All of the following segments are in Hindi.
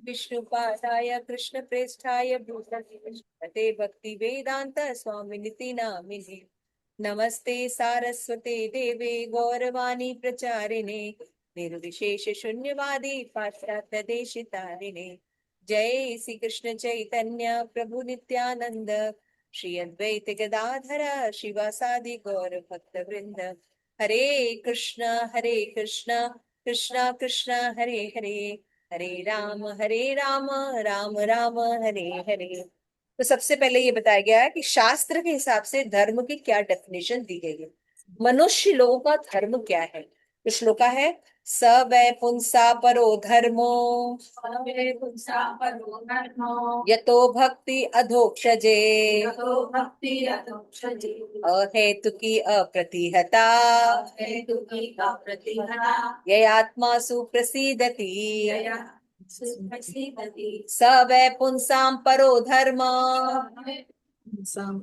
विष्णुपादाय कृष्णप्रेष्ठाय भूतले भक्ति वेदांत स्वामिनिति नामिने। नमस्ते सारस्वते देवे गौरवाणी प्रचारिणे निर्विशेष शून्यवादी पाश्चात्य देशितारिणे। जय श्री कृष्ण चैतन्य प्रभु नित्यानंद श्री अद्वैत गदाधर शिवासादि गौर भक्त वृंद। हरे कृष्णा कृष्णा कृष्णा हरे हरे, हरे राम राम राम हरे हरे। तो सबसे पहले ये बताया गया है कि शास्त्र के हिसाब से धर्म की क्या डेफिनेशन दी गई है, मनुष्य लोगों का धर्म क्या है। तो श्लोका है, स वै पुंसा परो धर्मो यतो भक्ति अधोक्षजे अहेतुकी अप्रतिहता ययात्मासु प्रसीदति। स वै पुंसां परो धर्म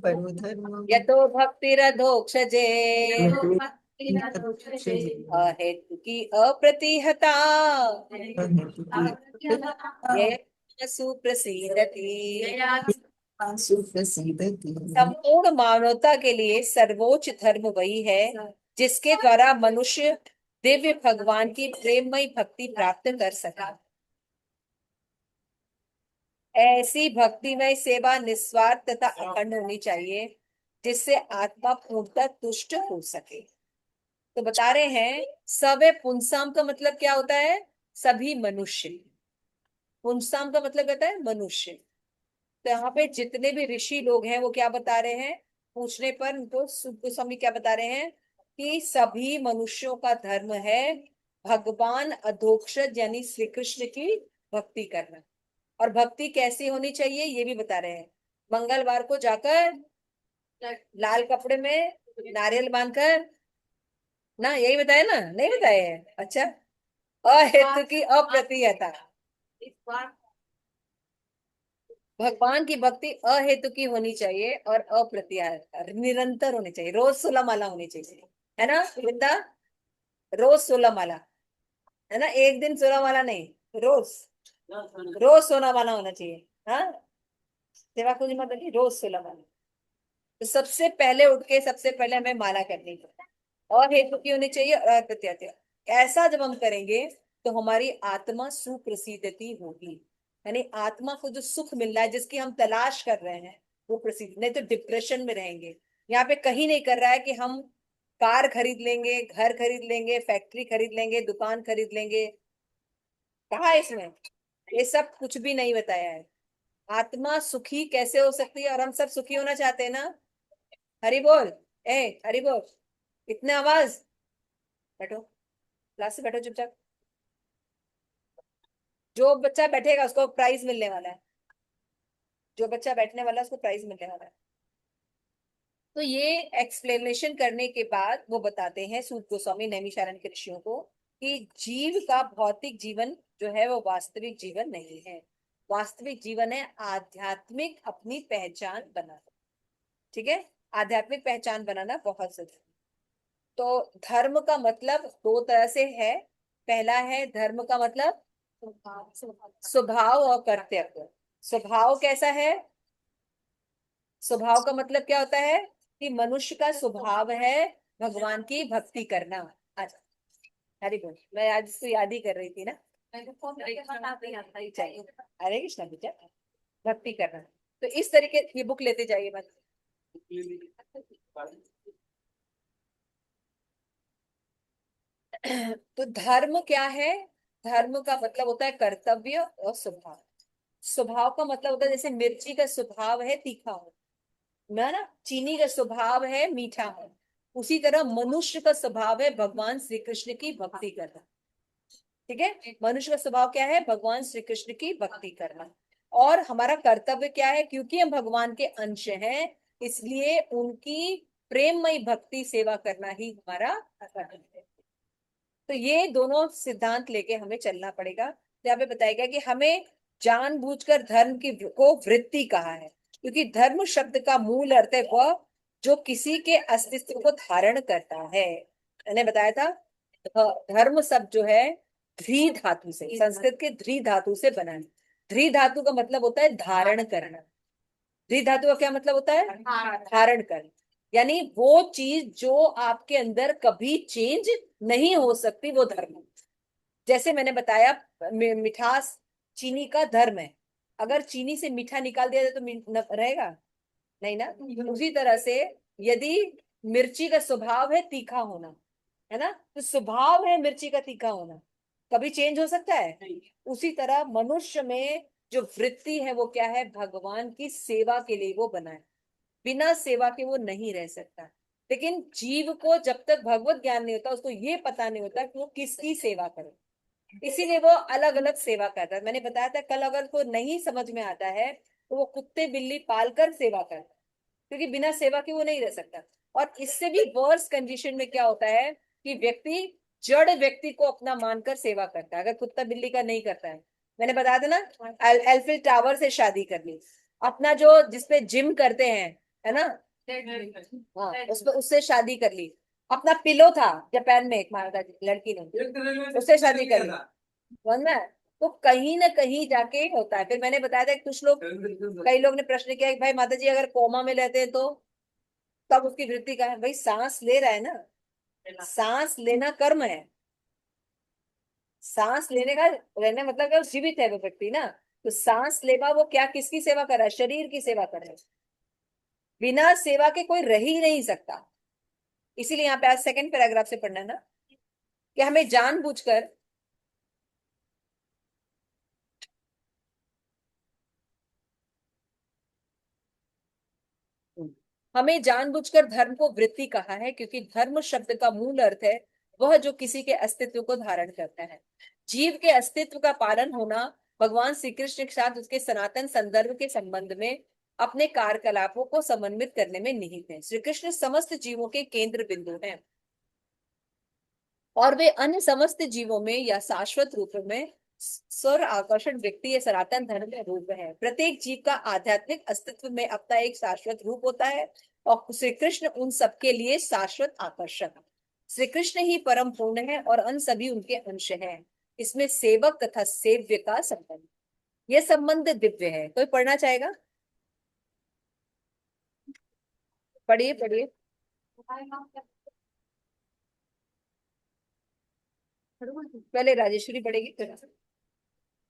परो धर्म यतो भक्तिरधोक्षजे अहेतुकी अप्रतिहता ययात्मासु प्रसीदति। सुप्रसीदति। संपूर्ण मानवता के लिए सर्वोच्च धर्म वही है जिसके द्वारा मनुष्य दिव्य भगवान की प्रेममयी भक्ति प्राप्त कर सका। ऐसी भक्तिमय सेवा निस्वार्थ तथा अखंड होनी चाहिए जिससे आत्मा पूर्णतः तुष्ट हो सके। तो बता रहे हैं सवे पुंसाम का मतलब क्या होता है, सभी मनुष्य। पुंसाम का मतलब कहता है मनुष्य। तो यहाँ पे जितने भी ऋषि लोग हैं वो क्या बता रहे हैं, पूछने पर उनको स्वामी क्या बता रहे हैं कि सभी मनुष्यों का धर्म है भगवान अधोक्षज यानी श्री कृष्ण की भक्ति करना। और भक्ति कैसी होनी चाहिए ये भी बता रहे हैं। मंगलवार को जाकर लाल कपड़े में नारियल बांधकर, ना यही बताया ना, नहीं बताया है? अच्छा, अहेतु की अप्रतिहता, भगवान की भक्ति अहेतु की होनी चाहिए और अप्रतिहता निरंतर होनी चाहिए, रोज 16 माला होनी चाहिए, है ना वृंदा? रोज 16 माला, है ना? एक दिन 16 माला नहीं, रोज रोज 16 माला होना चाहिए। हाँ, सेवा कुछ मत लगी, रोज 16 माला। तो सबसे पहले उठ के सबसे पहले हमें माला करनी है और हेतु की होनी चाहिए और अप्रत्यात्य। ऐसा जब हम करेंगे तो हमारी आत्मा सुप्रसिद्धति होगी, यानी आत्मा को जो सुख मिल रहा है जिसकी हम तलाश कर रहे हैं वो प्रसिद्ध, नहीं तो डिप्रेशन में रहेंगे। यहाँ पे कहीं नहीं कर रहा है कि हम कार खरीद लेंगे, घर खरीद लेंगे, फैक्ट्री खरीद लेंगे, दुकान खरीद लेंगे, कहा है इसमें? ये सब कुछ भी नहीं बताया है। आत्मा सुखी कैसे हो सकती है, और हम सब सुखी होना चाहते हैं ना? हरि बोल, ए हरि बोल, इतने आवाज, बैठो, क्लास से बैठो चुपचाप। जो बच्चा बैठेगा उसको प्राइज मिलने वाला है, जो बच्चा बैठने वाला है उसको प्राइज मिलने वाला है। तो ये एक्सप्लेनेशन करने के बाद वो बताते हैं सूत गोस्वामी नैमिषारण्य के ऋषियों को कि जीव का भौतिक जीवन जो है वो वास्तविक जीवन नहीं है। वास्तविक जीवन है आध्यात्मिक अपनी पहचान बनाना। ठीक है, आध्यात्मिक पहचान बनाना बहुत जरूरी। तो धर्म का मतलब दो तरह से है। पहला है धर्म का मतलब स्वभाव और कर्तव्य। स्वभाव कैसा है? स्वभाव का मतलब क्या होता है कि मनुष्य का स्वभाव है भगवान की भक्ति करना। अच्छा, हरि बोल, मैं आज इसको याद ही कर रही थी ना। चाहिए हरे कृष्णा बेटा, भक्ति करना। तो इस तरीके ये बुक लेते जाइए मत। तो धर्म क्या है? धर्म का मतलब होता है कर्तव्य और स्वभाव। स्वभाव का मतलब होता है जैसे मिर्ची का स्वभाव है तीखा हो, ना चीनी का स्वभाव है मीठा हो, उसी तरह मनुष्य का स्वभाव है भगवान श्री कृष्ण की भक्ति करना। ठीक है, मनुष्य का स्वभाव क्या है? भगवान श्री कृष्ण की भक्ति करना। और हमारा कर्तव्य क्या है? क्योंकि हम भगवान के अंश हैं इसलिए उनकी प्रेममयी भक्ति सेवा करना ही हमारा कर्तव्य है। तो ये दोनों सिद्धांत लेके हमें चलना पड़ेगा। यहाँ पे बताया गया कि हमें जानबूझकर धर्म की को वृत्ति कहा है, क्योंकि धर्म शब्द का मूल अर्थ है वह जो किसी के अस्तित्व को धारण करता है। मैंने बताया था धर्म शब्द जो है ध्री धातु से, संस्कृत के ध्री धातु से बना है। ध्री धातु का मतलब होता है धारण करना। ध्री धातु का क्या मतलब होता है? धारण करना। यानी वो चीज जो आपके अंदर कभी चेंज नहीं हो सकती, वो धर्म है। जैसे मैंने बताया, मिठास चीनी का धर्म है। अगर चीनी से मीठा निकाल दिया जाए तो रहेगा नहीं ना। उसी तरह से यदि मिर्ची का स्वभाव है तीखा होना, है ना, तो स्वभाव है मिर्ची का तीखा होना, कभी चेंज हो सकता है? उसी तरह मनुष्य में जो वृत्ति है वो क्या है? भगवान की सेवा के लिए वो बना है। बिना सेवा के वो नहीं रह सकता। लेकिन जीव को जब तक भगवत ज्ञान नहीं होता, उसको ये पता नहीं होता कि वो किसकी सेवा करे, इसीलिए वो अलग अलग सेवा करता है। मैंने बताया था कल, अगर को नहीं समझ में आता है तो वो कुत्ते बिल्ली पालकर सेवा करता है, क्योंकि बिना सेवा के वो नहीं रह सकता। और इससे भी वर्स कंडीशन में क्या होता है कि व्यक्ति जड़ व्यक्ति को अपना मानकर सेवा करता है, अगर कुत्ता बिल्ली का नहीं करता है। मैंने बताया था ना, एल्फिल टावर से शादी कर ली, अपना जो जिसपे जिम करते हैं, है ना, हाँ, उसपे उससे शादी कर ली। अपना पिलो था जापान में, एक माता लड़की ने, उससे शादी कर ली। समझ में आया? तो कहीं ना कहीं जाके होता है। फिर मैंने बताया था कि कुछ लोग, कई लोग ने प्रश्न किया कि भाई माता जी अगर कोमा में रहते हैं तो तब उसकी वृत्ति का है? भाई सांस ले रहा है ना, सांस लेना कर्म है। सांस लेने का रहने मतलब क्या? जीवित है वो व्यक्ति ना। तो सांस लेवा वो क्या, किसकी सेवा कर रहा है? शरीर की सेवा कर रहा है। बिना सेवा के कोई रह ही नहीं सकता। इसीलिए यहाँ पे आज सेकंड पैराग्राफ से पढ़ना है ना, कि हमें जानबूझकर, हमें जानबूझकर धर्म को वृत्ति कहा है, क्योंकि धर्म शब्द का मूल अर्थ है वह जो किसी के अस्तित्व को धारण करता है। जीव के अस्तित्व का पालन होना भगवान श्री कृष्ण के साथ उसके सनातन संदर्भ के संबंध में अपने कार्यकलापों को समन्वित करने में निहित है। श्री कृष्ण समस्त जीवों के केंद्र बिंदु हैं और वे अन्य समस्त जीवों में या शाश्वत रूप में स्वर आकर्षण व्यक्ति या सनातन धर्म का रूप है। प्रत्येक जीव का आध्यात्मिक अस्तित्व में अपना एक शाश्वत रूप होता है और श्री कृष्ण उन सबके लिए शाश्वत आकर्षक है। श्री कृष्ण ही परम पूर्ण है और अन्य सभी उनके अंश हैं। इसमें सेवक तथा सेव्य का संबंध, यह संबंध दिव्य है। कोई पढ़ना चाहेगा? पढ़िए पढ़िए। पहले राजेश्वरी पढ़ेगी फिर।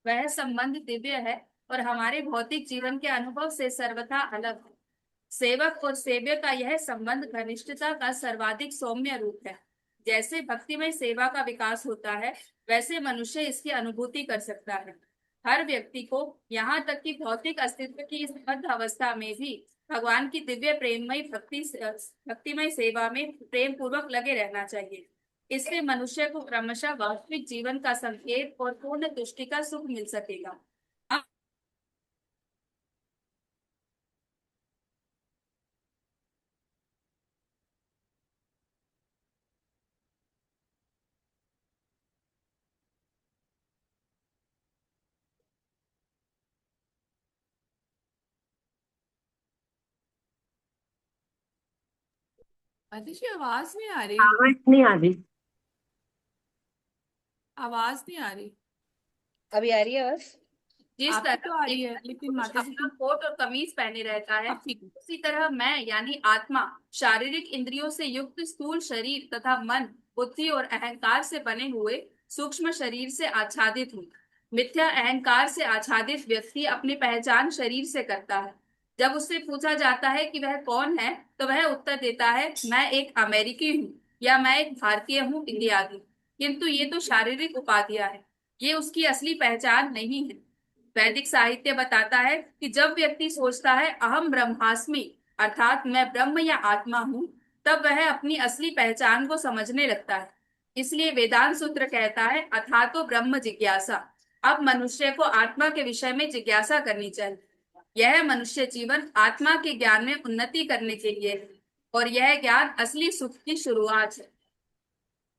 वह संबंध दिव्य है और हमारे भौतिक जीवन के अनुभव से सर्वथा अलग है। सेवक और सेव्य का यह संबंध घनिष्ठता का सर्वाधिक सौम्य रूप है। जैसे भक्तिमय सेवा का विकास होता है, वैसे मनुष्य इसकी अनुभूति कर सकता है। हर व्यक्ति को, यहाँ तक कि भौतिक अस्तित्व की इस मध्य अवस्था में भी, भगवान की दिव्य प्रेममय भक्तिमय सेवा में प्रेम पूर्वक लगे रहना चाहिए। इससे मनुष्य को क्रमशः वास्तविक जीवन का संकेत और पूर्ण तुष्टि का सुख मिल सकेगा। अतिशय आवाज नहीं आ रही। आवाज नहीं आ रही। आवाज नहीं आ रही। अभी आ रही है बस। जिस आपकी तरह तो आ रही एक है, लेकिन पुरुष माता जी अपना की कोट और कमीज पहने रहता है, अब ठीक है। उसी तरह मैं यानी आत्मा शारीरिक इंद्रियों से युक्त स्थूल शरीर तथा मन, बुद्धि और अहंकार से बने हुए सूक्ष्म शरीर से आच्छादित हूँ। मिथ्या अहंकार से आच्छादित व्यक्ति अपनी पहचान शरीर से करता है। जब उससे पूछा जाता है कि वह कौन है, तो वह उत्तर देता है, मैं एक अमेरिकी हूँ या मैं एक भारतीय हूँ इत्यादि। किंतु ये तो शारीरिक उपाधियां हैं, ये उसकी असली पहचान नहीं है। वैदिक साहित्य बताता है कि जब व्यक्ति सोचता है अहम ब्रह्मास्मि, अर्थात मैं ब्रह्म या आत्मा हूँ, तब वह अपनी असली पहचान को समझने लगता है। इसलिए वेदांत सूत्र कहता है अथा तो ब्रह्म जिज्ञासा। अब मनुष्य को आत्मा के विषय में जिज्ञासा करनी चाहिए। यह मनुष्य जीवन आत्मा के ज्ञान में उन्नति करने के लिए है और यह ज्ञान असली सुख की शुरुआत है।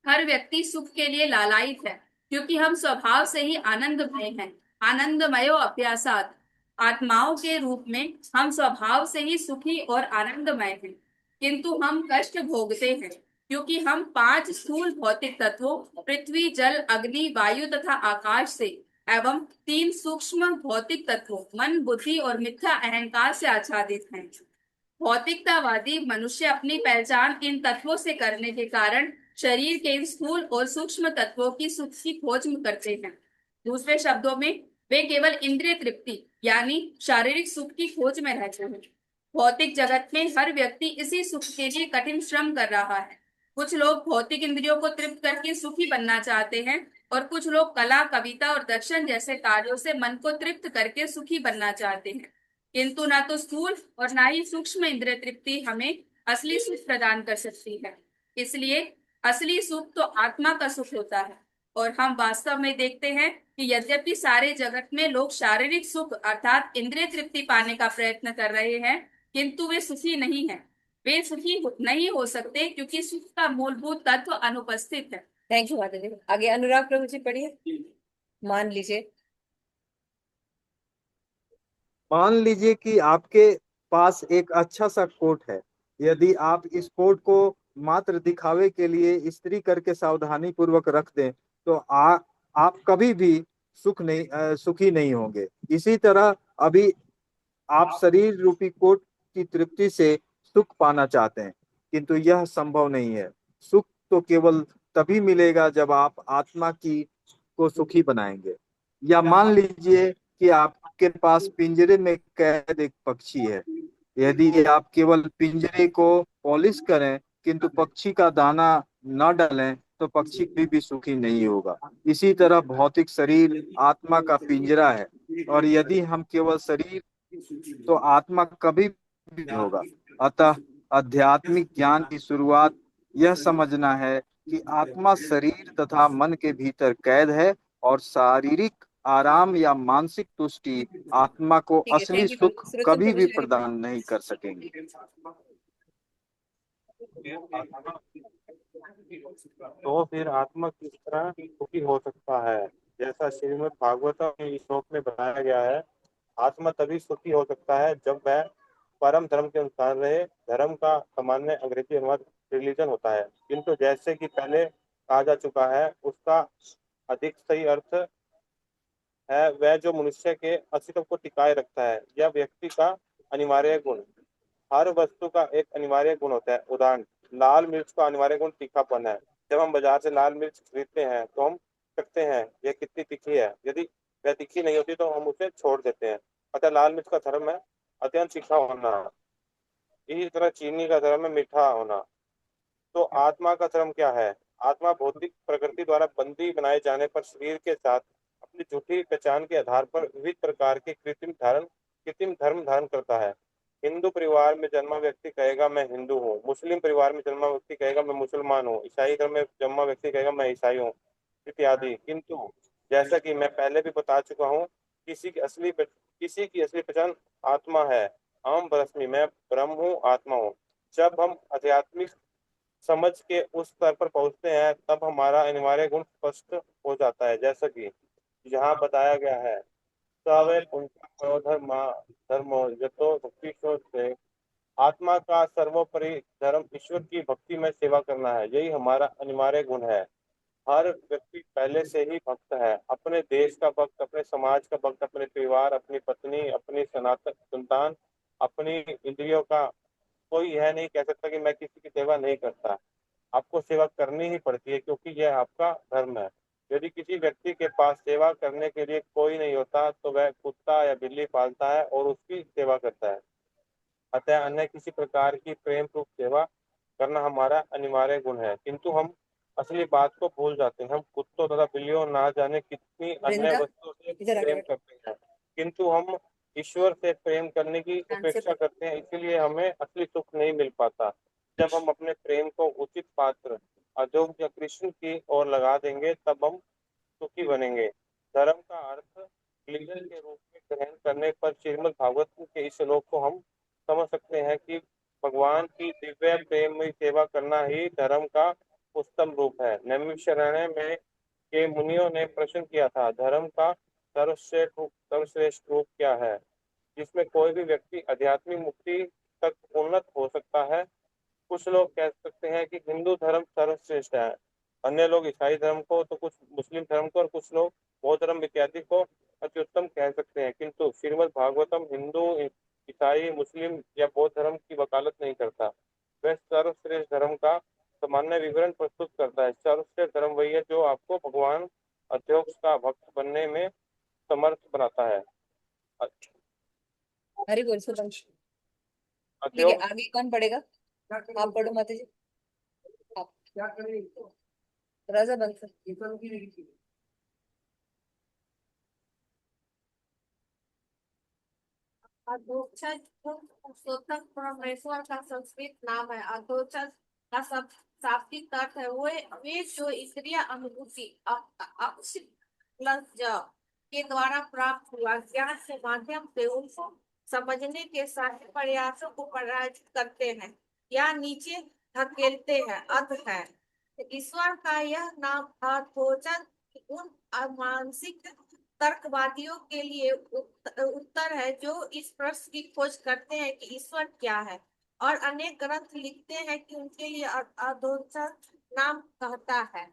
हर व्यक्ति सुख के लिए लालायित है, क्योंकि हम स्वभाव से ही आनंदमय हैं। आनंदमयो अभ्यासात, आत्माओं के रूप में हम स्वभाव से ही सुखी और आनंदमय हैं। किंतु हम कष्ट भोगते हैं, क्योंकि हम पांच स्थूल भौतिक तत्वों पृथ्वी जल अग्नि वायु तथा आकाश से एवं 3 सूक्ष्म भौतिक तत्वों मन, बुद्धि और मिथ्या अहंकार से आच्छादित हैं। भौतिकतावादी मनुष्य अपनी पहचान इन तत्वों से करने के कारण शरीर के इन स्थूल और सूक्ष्म तत्वों की सुख की खोज करते हैं। दूसरे शब्दों में वे केवल इंद्रिय तृप्ति यानी शारीरिक सुख की खोज में रहते हैं। भौतिक जगत में हर व्यक्ति इसी सुख के लिए कठिन श्रम कर रहा है। कुछ लोग भौतिक इंद्रियों को तृप्त करके सुखी बनना चाहते हैं और कुछ लोग कला, कविता और दर्शन जैसे कार्यों से मन को तृप्त करके सुखी बनना चाहते हैं। किंतु ना तो स्थूल और ना ही सूक्ष्म इंद्रिय तृप्ति हमें असली सुख प्रदान कर सकती है। इसलिए असली सुख तो आत्मा का सुख होता है। और हम वास्तव में देखते हैं कि यद्यपि सारे जगत में लोग शारीरिक सुख अर्थात इंद्रिय तृप्ति पाने का प्रयत्न कर रहे हैं, किंतु वे सुखी नहीं हैं। वे सुखी नहीं हो सकते क्योंकि सुख का मूलभूत तत्व अनुपस्थित है। थैंक यू माता जी। आगे अनुराग प्रभु जी पढ़िए। मान लीजिए मान लीजिए कि आपके पास एक अच्छा सा कोट है। यदि आप इस कोट को मात्र दिखावे के लिए इस्त्री करके सावधानी पूर्वक रख दें तो आप कभी भी सुखी नहीं होंगे। इसी तरह अभी आप शरीर रूपी कोट की तृप्ति से सुख पाना चाहते हैं, किंतु यह संभव नहीं है। सुख तो केवल तभी मिलेगा जब आप आत्मा की को सुखी बनाएंगे। या मान लीजिए कि आपके पास पिंजरे में कैद एक पक्षी है। यदि आप केवल पिंजरे को पॉलिश करें किंतु पक्षी का दाना न डालें तो पक्षी भी सुखी नहीं होगा। इसी तरह भौतिक शरीर आत्मा का पिंजरा है, और यदि हम केवल शरीर तो आत्मा कभी भी नहीं होगा। अतः आध्यात्मिक ज्ञान की शुरुआत यह समझना है कि आत्मा शरीर तथा मन के भीतर कैद है और शारीरिक आराम या मानसिक तुष्टि आत्मा को ठीक है। असली थैंक यू सुख सुरेश कभी प्रभु भी जी। प्रदान नहीं कर सकेंगे। तो फिर आत्मा किस तरह सुखी हो सकता है? जैसा श्रीमद् भागवतम में इस श्लोक में बताया गया है, आत्मा तभी सुखी हो सकता है जब वह परम धर्म के अनुसार रहे। धर्म का सामान्य अंग्रेजी अनुवाद रिलीजन होता है, किंतु जैसे कि पहले कहा जा चुका है, उसका अधिक सही अर्थ है वह जो मनुष्य के अस्तित्व को टिकाए रखता है। यह व्यक्ति का अनिवार्य गुण। हर वस्तु का एक अनिवार्य गुण होता है। उदाहरण, लाल मिर्च का अनिवार्य गुण तीखापन है। जब हम बाजार से लाल मिर्च खरीदते हैं तो हम कहते हैं यह कितनी तीखी है। यदि वह तीखी नहीं होती तो हम उसे छोड़ देते हैं। अतः लाल मिर्च का धर्म है अत्यंत तीखा होना। इसी तरह चीनी का धर्म है मीठा होना। तो आत्मा का धर्म क्या है? आत्मा भौतिक प्रकृति द्वारा बंदी बनाए जाने पर शरीर के साथ अपनी झूठी पहचान के आधार पर विविध प्रकार के कृत्रिम धर्म धारण करता है। हिंदू परिवार में जन्मा व्यक्ति कहेगा मैं हिंदू हूँ, मुस्लिम परिवार में जन्मा व्यक्ति कहेगा मैं मुसलमान हूँ, ईसाई धर्म में जन्मा व्यक्ति कहेगा मैं ईसाई हूँ, इत्यादि। किंतु जैसा कि मैं पहले भी बता चुका हूँ, किसी की असली पहचान आत्मा है। अहम ब्रह्मास्मि, मैं ब्रह्म हूँ, आत्मा हूँ। जब हम आध्यात्मिक समझ के उस स्तर पर पहुंचते हैं तब हमारा अनिवार्य गुण स्पष्ट हो जाता है। जैसा कि यहाँ बताया गया है, सवे पुंसा धर्मो यतो भक्ति से, आत्मा का सर्वोपरि धर्म ईश्वर की भक्ति में सेवा करना है। यही हमारा अनिवार्य गुण है। हर व्यक्ति पहले से ही भक्त है, अपने देश का भक्त, अपने समाज का भक्त, अपने परिवार, अपनी पत्नी, अपनी सनातन संतान, अपनी इंद्रियों का। कोई यह नहीं कह सकता कि मैं किसी की सेवा नहीं करता। आपको सेवा करनी ही पड़ती है क्योंकि यह आपका धर्म है। यदि किसी व्यक्ति के पास सेवा करने के लिए कोई नहीं होता तो वह कुत्ता या बिल्ली पालता है और उसकी सेवा करता है। अतः अन्य किसी प्रकार की प्रेम पूर्वक सेवा करना हमारा अनिवार्य गुण है। किंतु हम असली बात को भूल जाते हैं। हम कुत्तों तथा बिल्लियों ना जाने कितनी अन्य वृंदा वस्तुओं से इधर प्रेम आगे करते हैं, किंतु हम ईश्वर से प्रेम करने की उपेक्षा करते हैं। इसीलिए हमें असली सुख नहीं मिल पाता। जब हम अपने प्रेम को उचित पात्र अजोग या कृष्ण की ओर लगा देंगे तब हम सुखी बनेंगे। धर्म का अर्थ रिलीजन के रूप में ग्रहण करने पर श्रीमद् भागवत के इस श्लोक को हम समझ सकते हैं कि भगवान की दिव्य प्रेम में सेवा करना ही धर्म का उत्तम रूप है। नैमिषारण्य में के मुनियों ने प्रश्न किया था, धर्म का सर्वश्रेष्ठ रूप क्या है जिसमें कोई भी व्यक्ति आध्यात्मिक मुक्ति तक उन्नत हो सकता है? कुछ लोग कह सकते हैं कि हिंदू धर्म सर्वश्रेष्ठ है, अन्य लोग ईसाई धर्म को, तो कुछ मुस्लिम धर्म को और कुछ लोग बौद्ध धर्म इत्यादि को अति उत्तम कह सकते हैं, किंतु श्रीमद् भागवतम हिंदू, ईसाई, मुस्लिम या बौद्ध धर्म की वकालत नहीं करता। वह सर्वश्रेष्ठ धर्म का सामान्य विवरण प्रस्तुत करता है। सर्वश्रेष्ठ धर्म वही है जो आपको भगवान अध्यक्ष का भक्त बनने में समर्थ बनाता है। हरि बोल सुरंश। ठीक है, अध्यक्ष आगे कौन पढ़ेगा? आप पढ़ो माता जी। आप राजा बंसर। अधोक्षज पुरुषोत्तम परमेश्वर का संस्कृत नाम है। अधोक्षज का सब शाब्दिक अर्थ है वे जो इंद्रिय अनुभूति प्लस ज के द्वारा प्राप्त हुआ ज्ञान के माध्यम से उनको समझने के सारे प्रयासों को पराजित करते हैं या नीचे धकेलते हैं। अर्थ है ईश्वर का यह नाम अधोक्षज उन मानसिक तर्कवादियों के लिए उत्तर है जो इस प्रश्न की खोज करते हैं कि ईश्वर क्या है और अनेक ग्रंथ लिखते हैं कि उनके लिए अधोक्षज नाम कहता है।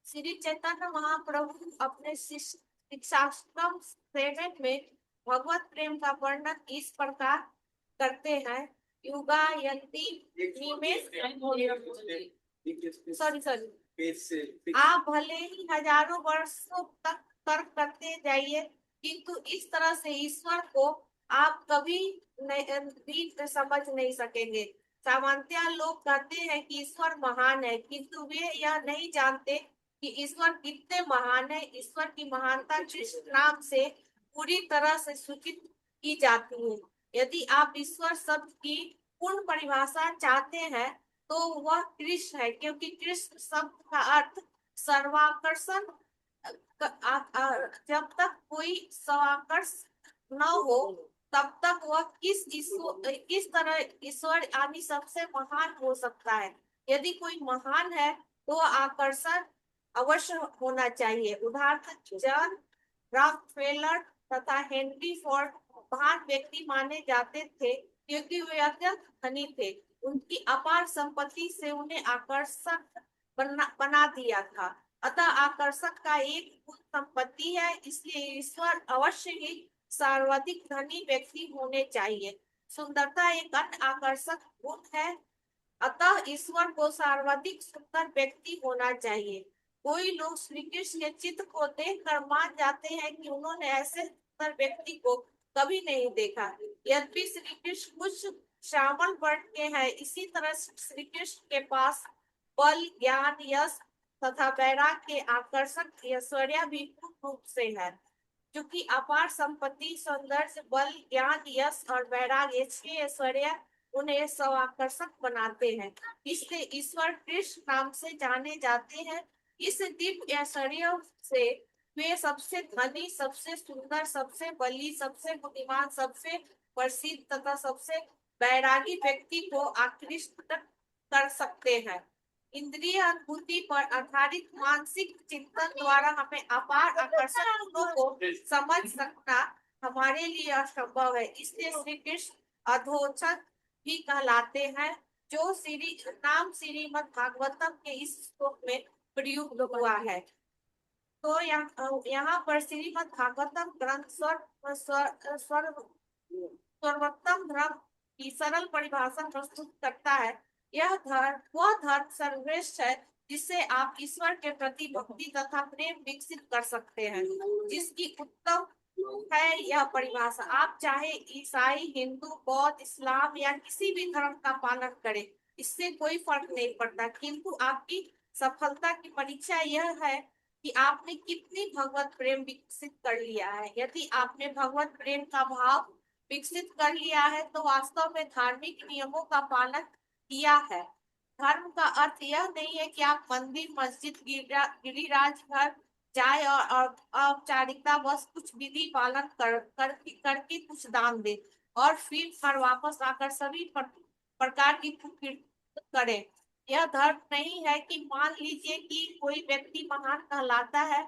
श्री चैतन्य महाप्रभु अपने शिक्षाश्रम 7 में भगवत प्रेम का वर्णन इस प्रकार करते हैं। युगायन्ति निमेष सॉरी आप भले ही हजारों वर्षों तक तर्क करते जाइए किंतु इस तरह से ईश्वर को आप कभी भी समझ नहीं सकेंगे। सामान्यतः लोग कहते हैं कि ईश्वर महान है किंतु वे यह नहीं जानते कि ईश्वर कितने महान है। ईश्वर की महानता कृष्ण नाम से पूरी तरह से सूचित की जाती है। यदि आप ईश्वर शब्द की पूर्ण परिभाषा चाहते हैं तो वह कृष्ण है, क्योंकि कृष्ण शब्द का अर्थ सर्वाकर्षण। जब तक कोई स्वाकर्ष न हो तब तक वह किस तरह ईश्वर यानी सबसे महान हो सकता है। यदि कोई महान है तो आकर्षण अवश्य होना चाहिए। उदाहरण जॉन रॉकफेलर तथा हेनरी फोर्ड महान व्यक्ति माने जाते थे क्योंकि वे अत्यंत धनी थे। उनकी अपार संपत्ति से उन्हें आकर्षक बना दिया था। अतः आकर्षक का एक गुण संपत्ति है, इसलिए ईश्वर अवश्य ही सर्वाधिक धनी व्यक्ति होने चाहिए। सुंदरता एक अन्य आकर्षक गुण है, अतः ईश्वर को सर्वाधिक सुंदर व्यक्ति होना चाहिए। कोई लोग श्री कृष्ण के चित्र को देखकर मान जाते हैं कि उन्होंने ऐसे सुंदर व्यक्ति को कभी नहीं देखा। यद्यपि श्री कृष्ण कुछ श्यामल वर्ण के हैं, इसी तरह श्री कृष्ण के पास बल, ज्ञान, यश तथा वैराग्य के आकर्षक ऐश्वर्य भी पूर्ण रूप से है। क्योंकि अपार संपत्ति, सौंदर्य, बल, ज्ञान, यश और वैराग्य ऐश्वर्य उन्हें स्वाकर्षक बनाते हैं, इसलिए ईश्वर कृष्ण नाम से जाने जाते हैं। इस दिव्य ऐश्वर्य से वे सबसे धनी, सबसे सुंदर, सबसे बली, सबसे बुद्धिमान, सबसे प्रसिद्ध तथा सबसे वैरागी व्यक्ति को आकृष्ट कर सकते हैं। इंद्रिय अनुभूति पर आधारित मानसिक चिंतन द्वारा हमें अपार आकर्षक गुणों को समझ सकना हमारे लिए असंभव है। इसलिए श्री कृष्ण अधोक्षज भी कहलाते हैं, जो नाम श्रीमद् भागवतम के इस श्लोक में प्रयुक्त हुआ है। तो यहाँ पर श्रीमद् भागवतम ग्रंथ सर्वोत्तम धर्म की सरल परिभाषा प्रस्तुत करता है। वह धर्म सर्वश्रेष्ठ है जिससे आप ईश्वर के प्रति भक्ति तथा प्रेम विकसित कर सकते हैं, जिसकी उत्तम है यह परिभाषा। आप चाहे ईसाई, हिंदू, बौद्ध, इस्लाम या किसी भी धर्म का पालन करें, इससे कोई फर्क नहीं पड़ता, किंतु आपकी सफलता की परीक्षा यह है कि आपने कितनी भगवत प्रेम विकसित कर लिया है। यदि आपने भगवत प्रेम का भाव विकसित कर लिया है तो वास्तव में धार्मिक नियमों का पालन किया है। धर्म का अर्थ यह नहीं है कि आप मंदिर, मस्जिद, गिरिराज घर जाए और औपचारिकता बस कुछ विधि पालन करके कुछ दान दे और फिर घर वापस आकर सभी प्रकार की कीर्तन करें। यह धर्म नहीं है कि मान लीजिए कि कोई व्यक्ति महान कहलाता है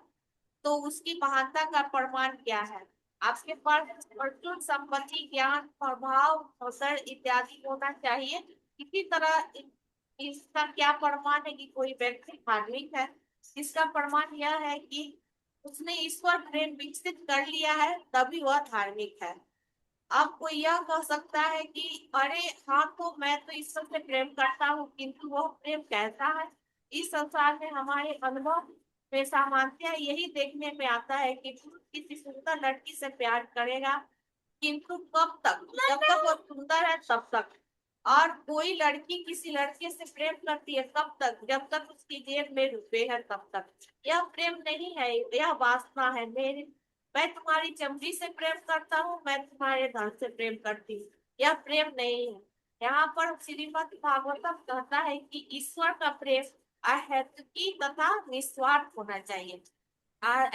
तो उसकी महानता का प्रमाण क्या है? आपके पास प्रचुर संपत्ति, ज्ञान, प्रभाव, अवसर इत्यादि होना चाहिए। इसी तरह इसका क्या प्रमाण है कि कोई व्यक्ति धार्मिक है? इसका प्रमाण यह है कि उसने ईश्वर प्रेम विकसित कर लिया है, तभी वह धार्मिक है। अब कोई यह कह सकता है कि अरे हाँ, तो मैं तो ईश्वर से प्रेम करता हूँ, किंतु वह प्रेम कैसा है? इस संसार में हमारे अनुभव में सामान्यतः यही देखने में आता है कि पुरुष किसी सुंदर लड़की से प्यार करेगा, किंतु कब तक? जब तक वो सुंदर है तब तक। और कोई लड़की किसी लड़के से प्रेम करती है कब तक? जब तक उसकी जेब में रुपए है तब तक। यह प्रेम नहीं है, यह वासना है। मैं तुम्हारी चमड़ी से प्रेम करता हूँ, मैं तुम्हारे धन से प्रेम करती हूँ, यह प्रेम नहीं है। यहाँ पर श्रीमद् भागवतम कहता है कि ईश्वर का प्रेम अहेतुकी तथा निस्वार्थ होना चाहिए।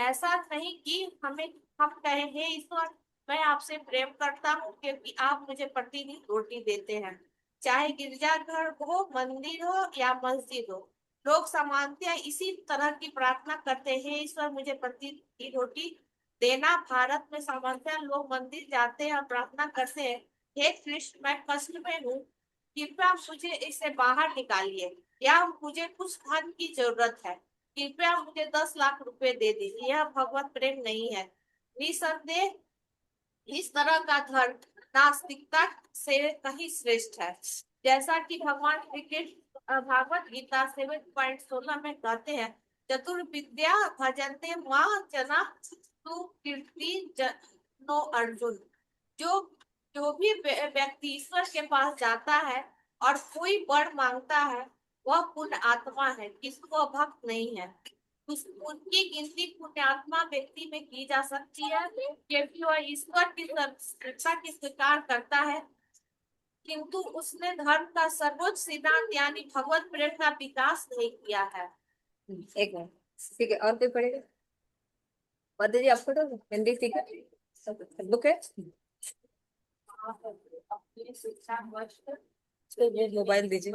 ऐसा नहीं कि हम कहें हे ईश्वर, मैं आपसे प्रेम करता हूँ क्योंकि आप मुझे प्रतिदिन रोटी देते हैं। चाहे गिरजाघर हो, मंदिर हो या मस्जिद हो, लोग सामान्यतः इसी तरह की प्रार्थना करते हैं, हे ईश्वर मुझे प्रतिदिन रोटी देना। भारत में सामान्यतः लोग मंदिर जाते हैं और प्रार्थना करते हैं, हे कृष्ण मैं कष्ट में हूँ, कृपया मुझे इससे बाहर निकालिए, या मुझे कुछ धन की जरूरत है, कृपया मुझे 10 लाख रुपए दे दीजिए। यह भगवत प्रेम नहीं है। निसंदेह इस तरह का धर्म नास्तिकता से कहीं श्रेष्ठ है। जैसा कि भगवान श्री कृष्ण भागवत गीता 7.16 में कहते हैं, चतुर्विद्या भजन्ते मां जना सुकीर्ति नो अर्जुन। जो भी व्यक्ति ईश्वर के पास जाता है और कोई वर मांगता है, वह पुण्य आत्मा है, किसको वह भक्त नहीं है। उनकी गिनती पुण्यात्मा व्यक्ति में की जा सकती है क्योंकि वह ईश्वर की शिक्षा की स्वीकार करता है, किंतु उसने धर्म का सर्वोच्च सिद्धांत यानी भगवत प्रेम का विकास नहीं किया है। एक मिनट, ठीक है, और कोई पढ़ेगा? माता जी आपको तो हिंदी ठीक है, बुक है, मोबाइल दीजिए।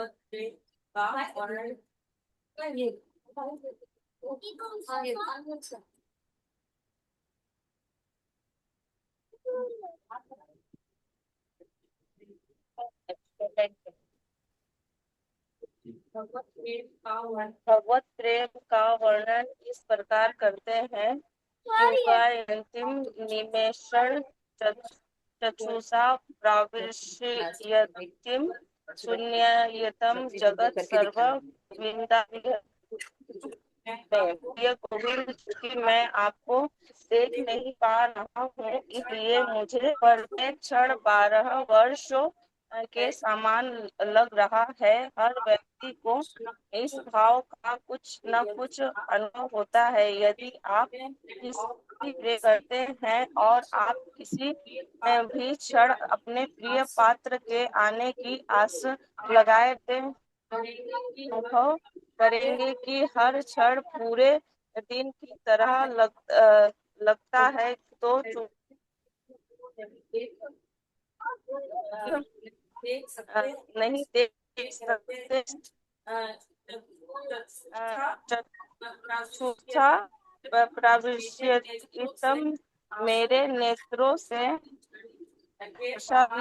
भगवत प्रेम का वर्णन इस प्रकार करते हैं, अंतिम निमेषण चक्षुषा प्राविश्यतिम शून्यतम जगत सर्व प्रिय गोविंद, कि मैं आपको देख नहीं पा रहा हूँ, इसलिए मुझे प्रत्येक क्षण 12 वर्षों के समान लग रहा है। हर व्यक्ति को इस भाव का कुछ न कुछ अनुभव होता है। यदि आप किसी प्रिय करते हैं और आप किसी भी क्षण अपने प्रिय पात्र के आने की आस लगाए थे, अनुभव करेंगे कि हर क्षण पूरे दिन की तरह लगता है। तो नहीं देख सकते, प्राविश्यतिम मेरे नेत्रों से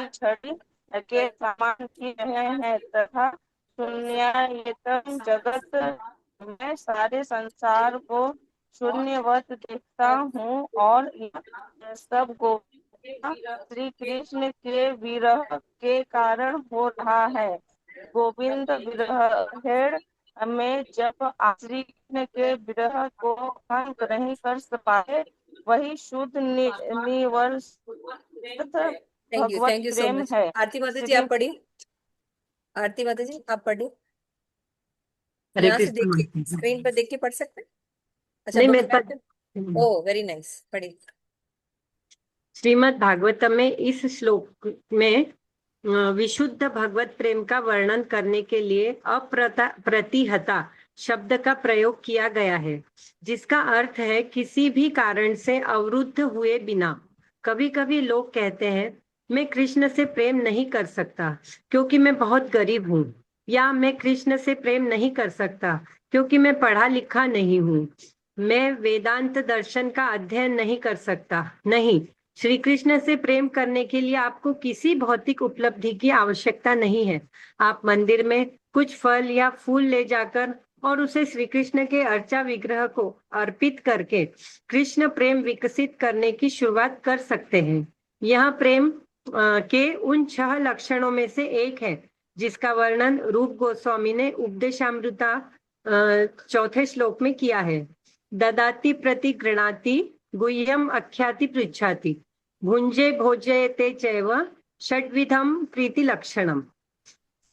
छड़ी के समान की रहे हैं तथा शून्यतम जगत में सारे संसार को शून्यवत देखता हूँ, और यह सब श्री कृष्ण के विरह के कारण हो रहा है। गोविंद विरह में जब श्री कृष्ण के विरह को भंग नहीं कर पाए, वही शुद्ध निवर्स थैंक यू सो प्रेम मच। है। आरती माता जी आप पढ़िए, आरती माता जी आप पढ़िए, हरे यहाँ से देख के कृष्ण। स्क्रीन पर देख के पढ़ सकते हैं? अच्छा, नहीं, बुक मैं में, ओ वेरी नाइस, पढ़िए। श्रीमद् भागवतम में इस श्लोक में विशुद्ध भगवत प्रेम का वर्णन करने के लिए अप्रतिहता शब्द का प्रयोग किया गया है, जिसका अर्थ है किसी भी कारण से अवरुद्ध हुए बिना। कभी कभी लोग कहते हैं मैं कृष्ण से प्रेम नहीं कर सकता क्योंकि मैं बहुत गरीब हूँ, या मैं कृष्ण से प्रेम नहीं कर सकता क्योंकि मैं पढ़ा लिखा नहीं हूँ, मैं वेदांत दर्शन का अध्ययन नहीं कर सकता। नहीं, श्री कृष्ण से प्रेम करने के लिए आपको किसी भौतिक उपलब्धि की आवश्यकता नहीं है। आप मंदिर में कुछ फल या फूल ले जाकर और उसे श्री कृष्ण के अर्चा विग्रह को अर्पित करके कृष्ण प्रेम विकसित करने की शुरुआत कर सकते हैं। यह प्रेम के उन 6 लक्षणों में से एक है जिसका वर्णन रूप गोस्वामी ने उपदेशामृता 4थे श्लोक में किया है। ददाति प्रति गृणाति गुह्यम अख्याति पृच्छाति भुंजे भोजयते चैव षड्विधम प्रीति लक्षणम।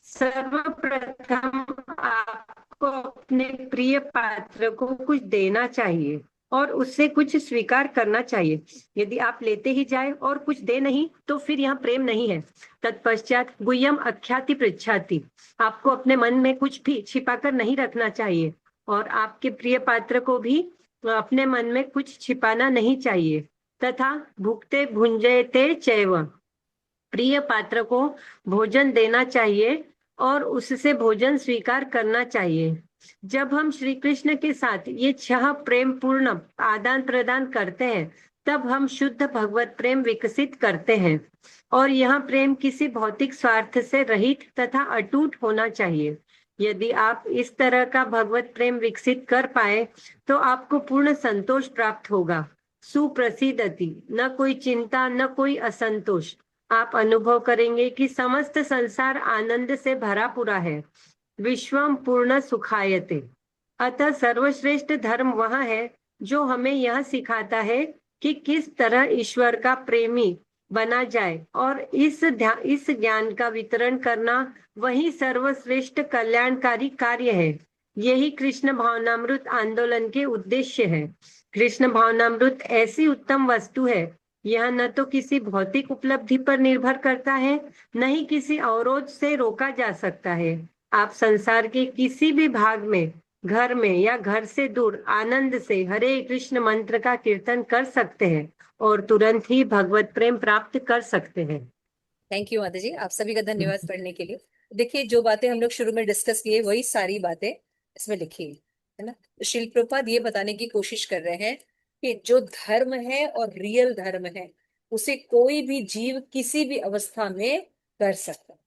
सर्वप्रथम आपको अपने प्रिय पात्र को कुछ देना चाहिए और उससे कुछ स्वीकार करना चाहिए। यदि आप लेते ही जाए और कुछ दे नहीं तो फिर यह प्रेम नहीं है। तत्पश्चात गुह्यम अख्याति पृच्छाति, आपको अपने मन में कुछ भी छिपाकर नहीं रखना चाहिए और आपके प्रिय पात्र को भी अपने मन में कुछ छिपाना नहीं चाहिए। तथा भुक्ते भुंजयते चैव, प्रिय पात्र को भोजन देना चाहिए और उससे भोजन स्वीकार करना चाहिए। जब हम श्री कृष्ण के साथ ये 6 प्रेम पूर्ण आदान प्रदान करते हैं तब हम शुद्ध भगवत प्रेम विकसित करते हैं और यह प्रेम किसी भौतिक स्वार्थ से रहित तथा अटूट होना चाहिए। यदि आप इस तरह का भगवत प्रेम विकसित कर पाए तो आपको पूर्ण संतोष प्राप्त होगा। सुप्रसिद्धति, न कोई चिंता न कोई असंतोष। आप अनुभव करेंगे कि समस्त संसार आनंद से भरा पूरा है। विश्वम पूर्ण सुखायते। अतः सर्वश्रेष्ठ धर्म वह है जो हमें यह सिखाता है कि किस तरह ईश्वर का प्रेमी बना जाए और इस ज्ञान का वितरण करना वही सर्वश्रेष्ठ कल्याणकारी कार्य है। यही कृष्ण भावनामृत आंदोलन के उद्देश्य है। कृष्ण भावनामृत ऐसी उत्तम वस्तु है, यह न तो किसी भौतिक उपलब्धि पर निर्भर करता है, न ही किसी अवरोध से रोका जा सकता है। आप संसार के किसी भी भाग में, घर में या घर से दूर आनंद से हरे कृष्ण मंत्र का कीर्तन कर सकते हैं और तुरंत ही भगवत प्रेम प्राप्त कर सकते हैं। थैंक यू माता जी, आप सभी का धन्यवाद पढ़ने के लिए। देखिए, जो बातें हम लोग शुरू में डिस्कस किए वही सारी बातें इसमें लिखी है ना। श्रील प्रभुपाद ये बताने की कोशिश कर रहे हैं कि जो धर्म है और रियल धर्म है उसे कोई भी जीव किसी भी अवस्था में कर सकता है।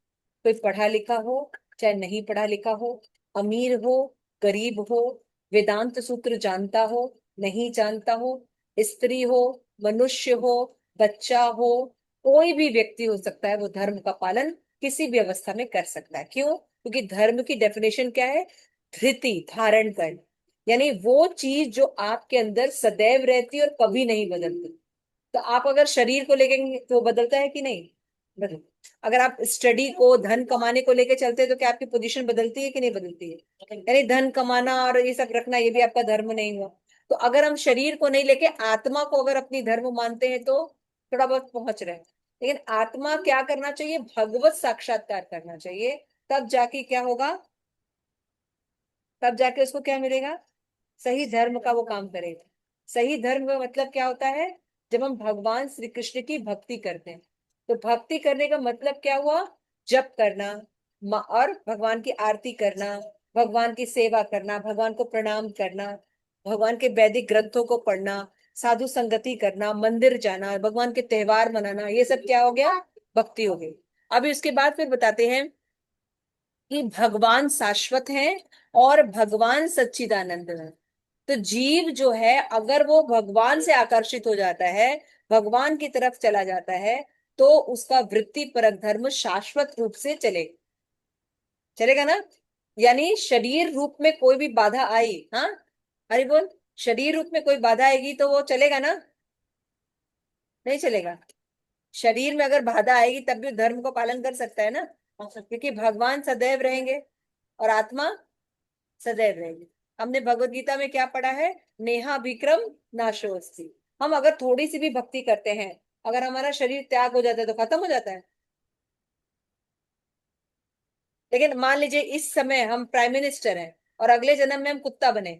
कोई पढ़ा लिखा हो चाहे नहीं पढ़ा लिखा हो, अमीर हो गरीब हो, वेदांत सूत्र जानता हो नहीं जानता हो, स्त्री हो मनुष्य हो बच्चा हो, कोई भी व्यक्ति हो सकता है, वो धर्म का पालन किसी भी अवस्था में कर सकता है। क्यों? क्योंकि धर्म की डेफिनेशन क्या है? धृति, धारण कर, यानी वो चीज जो आपके अंदर सदैव रहती है और कभी नहीं बदलती। तो आप अगर शरीर को लेके तो बदलता है कि नहीं? बदल। अगर आप स्टडी को, धन कमाने को लेके चलते हैं तो क्या आपकी पोजीशन बदलती है कि नहीं बदलती है? यानी धन कमाना और ये सब रखना ये भी आपका धर्म नहीं हुआ। तो अगर हम शरीर को नहीं लेके आत्मा को अगर अपनी धर्म मानते हैं तो थोड़ा बहुत पहुंच रहे हैं। लेकिन आत्मा क्या करना चाहिए? भगवत साक्षात्कार करना चाहिए। तब जाके क्या होगा? तब जाके उसको क्या मिलेगा? सही धर्म का वो काम करेगा। सही धर्म का मतलब क्या होता है? जब हम भगवान श्री कृष्ण की भक्ति करते हैं तो भक्ति करने का मतलब क्या हुआ? जप करना और भगवान की आरती करना, भगवान की सेवा करना, भगवान को प्रणाम करना, भगवान के वैदिक ग्रंथों को पढ़ना, साधु संगति करना, मंदिर जाना, भगवान के त्योहार मनाना, ये सब क्या हो गया? भक्ति हो गई। अभी उसके बाद फिर बताते हैं कि भगवान शाश्वत है और भगवान सच्चिदानंद है। तो जीव जो है अगर वो भगवान से आकर्षित हो जाता है, भगवान की तरफ चला जाता है, तो उसका वृत्ति परक धर्म शाश्वत रूप से चलेगा ना। यानी शरीर रूप में कोई भी बाधा आई, हाँ अरे बोल, शरीर रूप में कोई बाधा आएगी तो वो चलेगा ना? नहीं चलेगा। शरीर में अगर बाधा आएगी तब भी धर्म को पालन कर सकता है ना, क्योंकि भगवान सदैव रहेंगे और आत्मा सदैव रहेगी। हमने भगवत गीता में क्या पढ़ा है? नेहा विक्रम नाशोस्ति। हम अगर थोड़ी सी भी भक्ति करते हैं, अगर हमारा शरीर त्याग हो जाता है तो खत्म हो जाता है। लेकिन मान लीजिए इस समय हम प्राइम मिनिस्टर हैं और अगले जन्म में हम कुत्ता बने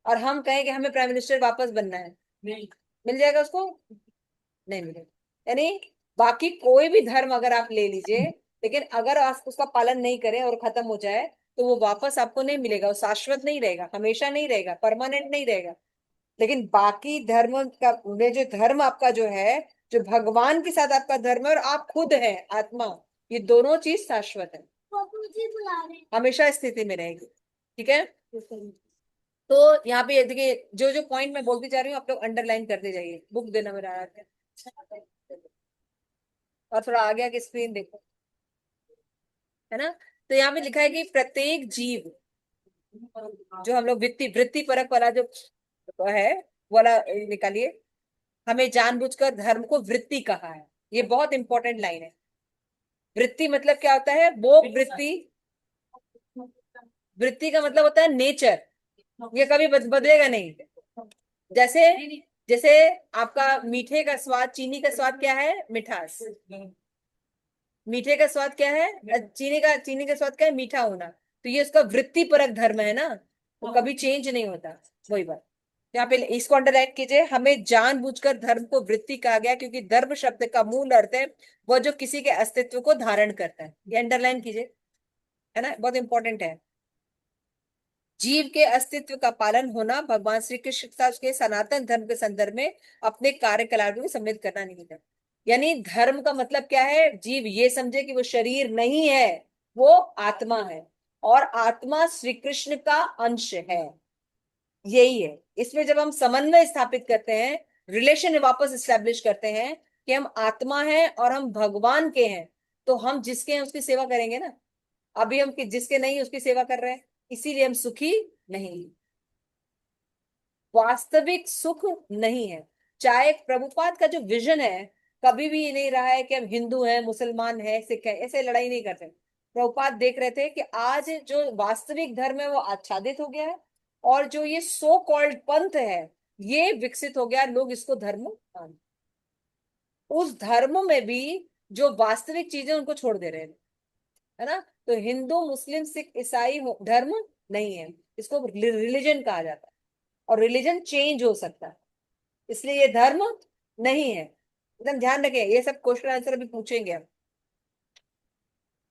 और हम कहें कि हमें प्राइम मिनिस्टर वापस बनना है, नहीं मिल जाएगा उसको? नहीं मिलेगा। यानी बाकी कोई भी धर्म अगर आप ले लीजिए, लेकिन अगर आप उसका पालन नहीं करें और खत्म हो जाए तो वो वापस आपको नहीं मिलेगा, वो शाश्वत नहीं रहेगा, हमेशा नहीं रहेगा, परमानेंट नहीं रहेगा। लेकिन बाकी धर्म का जो धर्म आपका जो है, जो भगवान के साथ आपका धर्म है और आप खुद हैं आत्मा, ये दोनों चीज शाश्वत है। हमेशा स्थिति में रहेगी। ठीक है, तो यहाँ पे देखिए जो जो पॉइंट मैं बोलती जा रही हूँ आप लोग अंडरलाइन करते जाइए। बुक देना मेरा आ गया, और थोड़ा आ गया कि स्क्रीन देखो, है ना। तो यहाँ पे लिखा है कि प्रत्येक जीव, जो हम लोग वृत्ति परक वाला जो है वाला निकालिए, हमें जानबूझकर धर्म को वृत्ति कहा है। ये बहुत इंपॉर्टेंट लाइन है। वृत्ति मतलब क्या होता है? वो वृत्ति, वृत्ति का मतलब होता है नेचर, ये कभी बदलेगा नहीं। जैसे जैसे आपका मीठे का स्वाद, चीनी का स्वाद क्या है? मिठास। मीठे का स्वाद क्या है? चीनी का स्वाद क्या है? मीठा होना। तो ये उसका वृत्ति परक धर्म है ना, वो कभी चेंज नहीं होता। वही बात यहाँ पे इसको अंडरलाइन कीजिए। हमें जानबूझकर धर्म को वृत्ति कहा गया क्योंकि धर्म शब्द का मूल अर्थ है वो जो किसी के अस्तित्व को धारण करता है। ये अंडरलाइन कीजिए, है ना, बहुत इंपॉर्टेंट है। जीव के अस्तित्व का पालन होना भगवान श्री कृष्ण के सनातन धर्म के संदर्भ में अपने कार्यकलापों को सम्मिलित करना नहीं था। यानी धर्म का मतलब क्या है? जीव ये समझे कि वो शरीर नहीं है, वो आत्मा है, और आत्मा श्री कृष्ण का अंश है। यही है। इसमें जब हम समन्वय स्थापित करते हैं, रिलेशन वापस स्टैब्लिश करते हैं कि हम आत्मा हैं और हम भगवान के हैं, तो हम जिसके हैं उसकी सेवा करेंगे ना। अभी हम जिसके नहीं उसकी सेवा कर रहे हैं, इसीलिए हम सुखी नहीं, वास्तविक सुख नहीं है। चाहे प्रभुपाद का जो विजन है कभी भी ये नहीं रहा है कि हम हिंदू हैं, मुसलमान हैं, सिख हैं, ऐसे लड़ाई नहीं करते। प्रभुपाद देख रहे थे कि आज जो वास्तविक धर्म है वो आच्छादित हो गया है, और जो ये सो कॉल्ड पंथ है ये विकसित हो गया, लोग इसको धर्म मान, उस धर्म में भी जो वास्तविक चीजें उनको छोड़ दे रहे हैं, है ना। तो हिंदू, मुस्लिम, सिख, ईसाई धर्म नहीं है, इसको रिलीजन कहा जाता है, और रिलीजन चेंज हो सकता है, इसलिए ये धर्म नहीं है। एकदम ध्यान रखें, ये सब क्वेश्चन आंसर अभी पूछेंगे हम।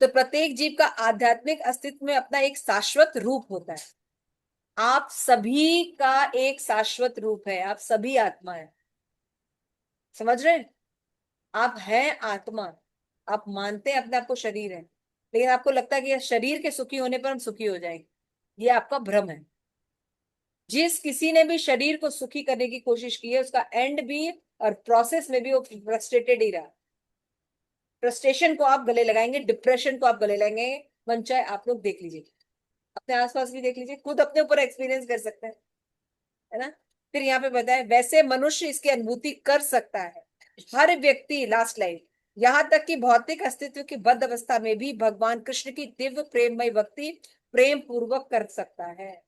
तो प्रत्येक जीव का आध्यात्मिक अस्तित्व में अपना एक शाश्वत रूप होता है। आप सभी का एक शाश्वत रूप है, आप सभी आत्मा है, समझ रहे हैं? आप हैं आत्मा, आप मानते हैं अपने आप को शरीर है, लेकिन आपको लगता है कि शरीर के सुखी होने पर हम सुखी हो जाएंगे, ये आपका भ्रम है। जिस किसी ने भी शरीर को सुखी करने की कोशिश की है उसका एंड भी और प्रोसेस में भी वो फ्रस्ट्रेटेड ही रहा। फ्रस्ट्रेशन को आप गले लगाएंगे, डिप्रेशन को आप गले लगाएंगे। मन चाहे आप लोग देख लीजिए, अपने आसपास भी देख लीजिए, खुद अपने ऊपर एक्सपीरियंस कर सकते हैं, है ना। फिर यहाँ पे बताए वैसे मनुष्य इसकी अनुभूति कर सकता है। हर व्यक्ति, लास्ट लाइन, यहाँ तक कि भौतिक अस्तित्व की बद्ध अवस्था में भी भगवान कृष्ण की दिव्य प्रेममय भक्ति प्रेम पूर्वक कर सकता है।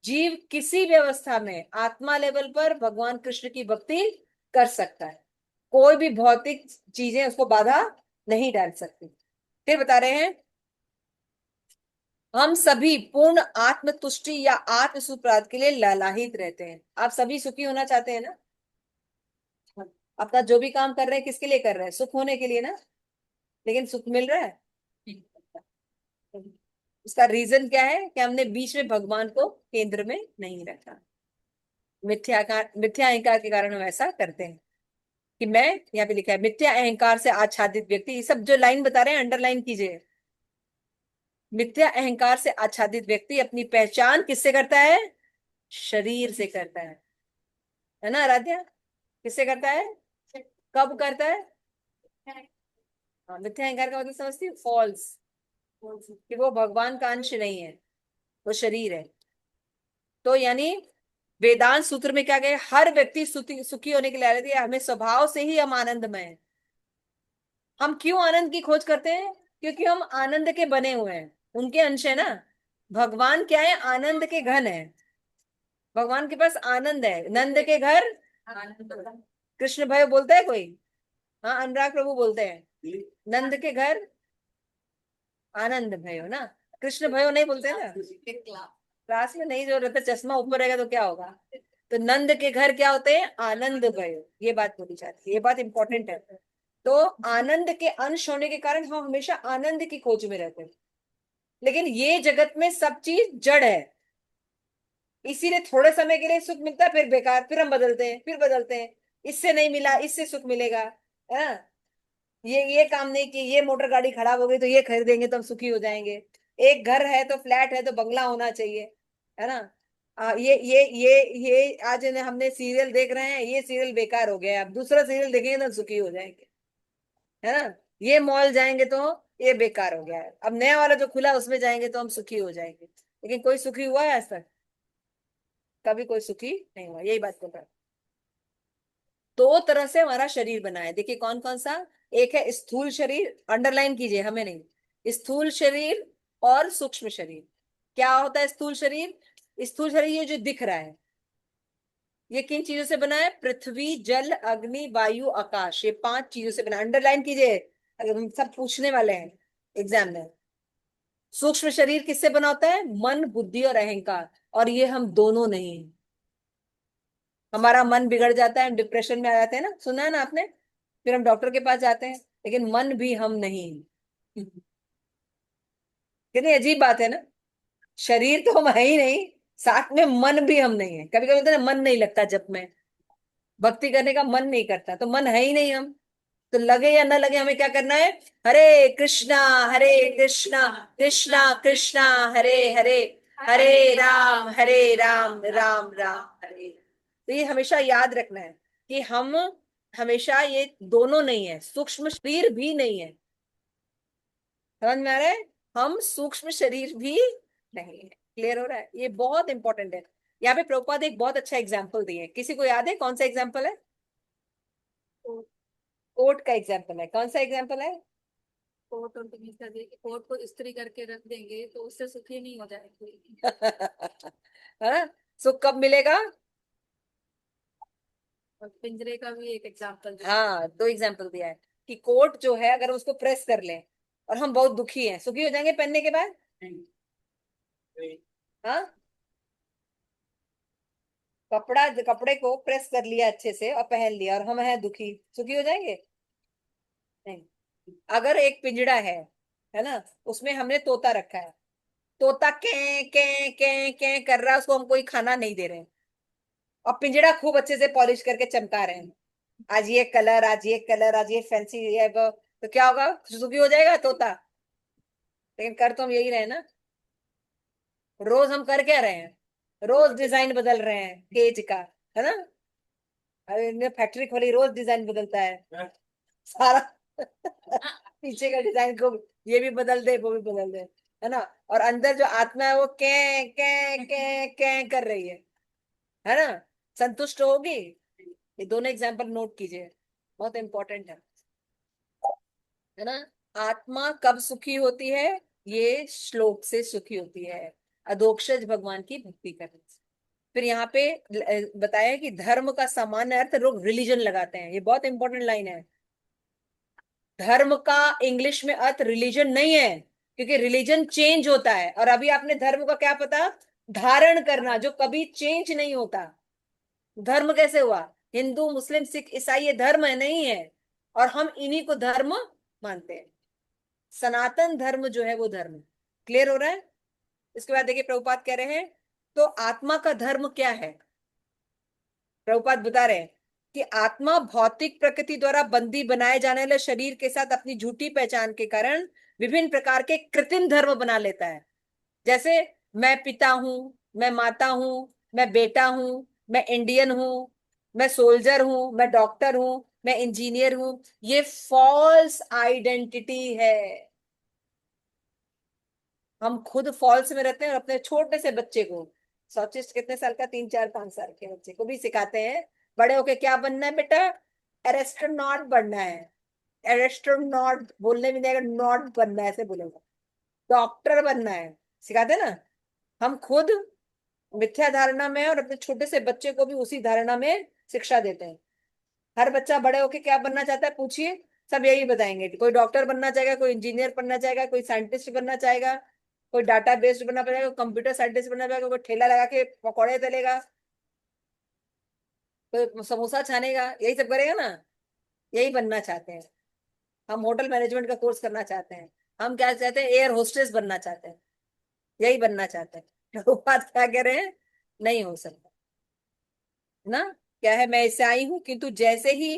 जीव किसी भी अवस्था में आत्मा लेवल पर भगवान कृष्ण की भक्ति कर सकता है, कोई भी भौतिक चीजें उसको बाधा नहीं डाल सकती। फिर बता रहे हैं हम सभी पूर्ण आत्मतुष्टि या आत्म सुप्राप्ति के लिए लालायित रहते हैं। आप सभी सुखी होना चाहते हैं ना, अपना जो भी काम कर रहे हैं किसके लिए कर रहे हैं? सुख होने के लिए ना, लेकिन सुख मिल रहा है? इसका रीजन क्या है? कि हमने बीच में भगवान को केंद्र में नहीं रखा। मिथ्या अहंकार के कारण हम ऐसा करते हैं। कि मैं, यहाँ पे लिखा है मिथ्या अहंकार से आच्छादित व्यक्ति, ये सब जो लाइन बता रहे हैं अंडरलाइन कीजिए। मिथ्या अहंकार से आच्छादित व्यक्ति अपनी पहचान किससे करता है? शरीर से करता है ना आराध्या? किससे करता है? कब करता है? हाँ, मिथ्या अहंकार का मतलब समझती है? फॉल्स, कि वो भगवान का अंश नहीं है, वो शरीर है। तो यानी वेदांत सूत्र में क्या गए? हर व्यक्ति सुखी होने के लिए आ रही है, हमें स्वभाव से ही हम आनंदमय हैं। हम क्यों आनंद की खोज करते हैं? क्योंकि हम आनंद के बने हुए हैं, उनके अंश है ना। भगवान क्या है? आनंद के घन है, भगवान के पास आनंद है। नंद के घर कृष्ण भयो बोलता है कोई? हाँ, अनुराग प्रभु बोलते हैं नंद के घर आनंद भयो ना, कृष्ण भयो नहीं बोलते ना। क्लास में नहीं जो रहता, चश्मा ऊपर रहेगा तो क्या होगा? तो नंद के घर क्या होते हैं? आनंद भयो, ये बात बोली जाती है, ये बात इंपॉर्टेंट है। तो आनंद के अंश होने के कारण हम हमेशा आनंद की खोज में रहते हैं, लेकिन ये जगत में सब चीज जड़ है, इसीलिए थोड़े समय के लिए सुख मिलता है फिर बेकार, फिर हम बदलते हैं, फिर बदलते हैं, इससे नहीं मिला इससे सुख मिलेगा, है ना। ये काम नहीं किए, ये मोटर गाड़ी खराब हो गई तो ये खरीदेंगे तो हम सुखी हो जाएंगे। एक घर है तो फ्लैट है तो बंगला होना चाहिए, है ना। ये आज हमने सीरियल देख रहे हैं, ये सीरियल बेकार हो गया, अब दूसरा सीरियल देखेंगे तो सुखी हो जाएंगे, है ना। ये मॉल जाएंगे तो ये बेकार हो गया है, अब नया वाला जो खुला उसमें जाएंगे तो हम सुखी हो जाएंगे। लेकिन कोई सुखी हुआ है आज तक? कभी कोई सुखी नहीं हुआ, यही बात कर रहा है। दो तरह से हमारा शरीर बना है, देखिए कौन कौन सा। एक है स्थूल शरीर, अंडरलाइन कीजिए, हमें नहीं, स्थूल शरीर और सूक्ष्म शरीर। क्या होता है स्थूल शरीर? स्थूल शरीर ये जो दिख रहा है, ये किन चीजों से बना है? पृथ्वी, जल, अग्नि, वायु, आकाश, ये 5 चीजों से बना। अंडरलाइन कीजिए, अगर हम सब पूछने वाले हैं एग्जाम में। सूक्ष्म शरीर किससे बना होता है? मन, बुद्धि और अहंकार, और ये हम दोनों नहीं है। हमारा मन बिगड़ जाता है, हम डिप्रेशन में आ जाते हैं ना, सुना है ना आपने, फिर हम डॉक्टर के पास जाते हैं, लेकिन मन भी हम नहीं हैं। कितनी अजीब बात है ना, शरीर तो हम है ही नहीं, साथ में मन भी हम नहीं है। कभी कभी होता है ना, मन नहीं लगता जब में, भक्ति करने का मन नहीं करता, तो मन है ही नहीं हम। तो लगे या ना लगे, हमें क्या करना है? हरे कृष्णा, हरे कृष्णा, कृष्णा कृष्णा, हरे हरे, हरे राम, राम राम हरे। तो ये हमेशा याद रखना है कि हम हमेशा ये दोनों नहीं है, सूक्ष्म शरीर भी नहीं है। समझ में आ रहा है? हम सूक्ष्म शरीर भी नहीं है। क्लियर हो रहा है? ये बहुत इंपॉर्टेंट है। यहाँ पे प्रभुपाद एक बहुत अच्छा एग्जाम्पल दिए, किसी को याद है कौन सा एग्जाम्पल है? कोट का एग्जाम्पल है, कौन सा एग्जाम्पल है? कोट और कमीज का देखिए, कोट को इस्त्री करके रख देंगे तो उससे सुखी नहीं हो जाएगी। हाँ, सुख कब मिलेगा? और पिंजरे का भी एक एग्जाम्पल। हाँ, 2 एग्जाम्पल दिया है कि कोट जो है अगर उसको प्रेस कर ले और हम बहुत दुखी हैं, सुखी हो जाएंगे पहनने के बाद? हाँ, कपड़े को प्रेस कर लिया अच्छे से और पहन लिया और हम हैं दुखी, सुखी हो जाएंगे? नहीं। अगर एक पिंजड़ा है ना, उसमें हमने तोता रखा है, तोता कै कै कै कै कर रहा है, उसको हम कोई खाना नहीं दे रहे हैं, और पिंजड़ा खूब अच्छे से पॉलिश करके चमका रहे हैं, आज ये कलर, आज ये कलर, आज ये फैंसी, ये वो, तो क्या होगा? सुखी हो जाएगा तोता? लेकिन कर तो हम यही रहे ना, रोज हम कर क्या रहे हैं? रोज डिजाइन बदल रहे हैं केज का, है ना। अरे फैक्ट्री खोली, रोज डिजाइन बदलता है सारा। पीछे का डिजाइन को ये भी बदल दे, वो भी बदल दे, है ना। और अंदर जो आत्मा है वो कै कै कै कै कर रही है ना। संतुष्ट होगी? ये दोनों एग्जाम्पल नोट कीजिए, बहुत इंपॉर्टेंट है ना। आत्मा कब सुखी होती है? ये श्लोक से सुखी होती है, अधोक्षज भगवान की भक्ति करने से। फिर यहाँ पे बताया कि धर्म का सामान्य अर्थ लोग रिलीजन लगाते हैं, ये बहुत इंपॉर्टेंट लाइन है। धर्म का इंग्लिश में अर्थ रिलीजन नहीं है, क्योंकि रिलीजन चेंज होता है, और अभी आपने धर्म का क्या पता? धारण करना, जो कभी चेंज नहीं होता। धर्म कैसे हुआ? हिंदू, मुस्लिम, सिख, ईसाई ये धर्म है नहीं है, और हम इन्हीं को धर्म मानते हैं। सनातन धर्म जो है वो धर्म। क्लियर हो रहा है? इसके बाद देखिए प्रभुपाद कह रहे हैं, तो आत्मा का धर्म क्या है? प्रभुपाद बता रहे हैं कि आत्मा भौतिक प्रकृति द्वारा बंदी बनाए जाने वाले शरीर के साथ अपनी झूठी पहचान के कारण विभिन्न प्रकार के कृत्रिम धर्म बना लेता है। जैसे मैं पिता हूं, मैं माता हूं, मैं बेटा हूं, मैं इंडियन हूं, मैं सोल्जर हूं, मैं डॉक्टर हूं, मैं इंजीनियर हूं, ये फॉल्स आइडेंटिटी है। हम खुद फॉल्स में रहते हैं और अपने छोटे से बच्चे को, सॉचिस्ट कितने साल का, 3 4 5 साल के बच्चे को भी सिखाते हैं बड़े होके क्या बनना है बेटा? एस्ट्रोनॉट बनना है। एस्ट्रोनॉट बोलने भी नहीं आएगा, नॉट बनना है ऐसे बोलेगा। डॉक्टर बनना है, सिखाते ना। हम खुद मिथ्या धारणा में हैं और अपने छोटे से बच्चे को भी उसी धारणा में शिक्षा देते हैं। हर बच्चा बड़े होके क्या बनना चाहता है पूछिए, सब यही बताएंगे। कोई डॉक्टर बनना चाहेगा, कोई इंजीनियर बनना चाहेगा, कोई साइंटिस्ट बनना चाहेगा, कोई डाटा बेस्ड बनना चाहेगा, कोई कंप्यूटर साइंटिस्ट बनना चाहेगा, कोई ठेला लगा के पकौड़े तलेगा, कोई समोसा छानेगा, यही सब करेगा ना। यही बनना चाहते हैं हम। होटल मैनेजमेंट का कोर्स करना चाहते हैं हम। क्या चाहते हैं? एयर होस्टेस बनना चाहते हैं, यही बनना चाहते हैं। वो बात क्या कह रहे हैं? नहीं हो सकता ना। क्या है? मैं इससे आई हूं, किंतु जैसे ही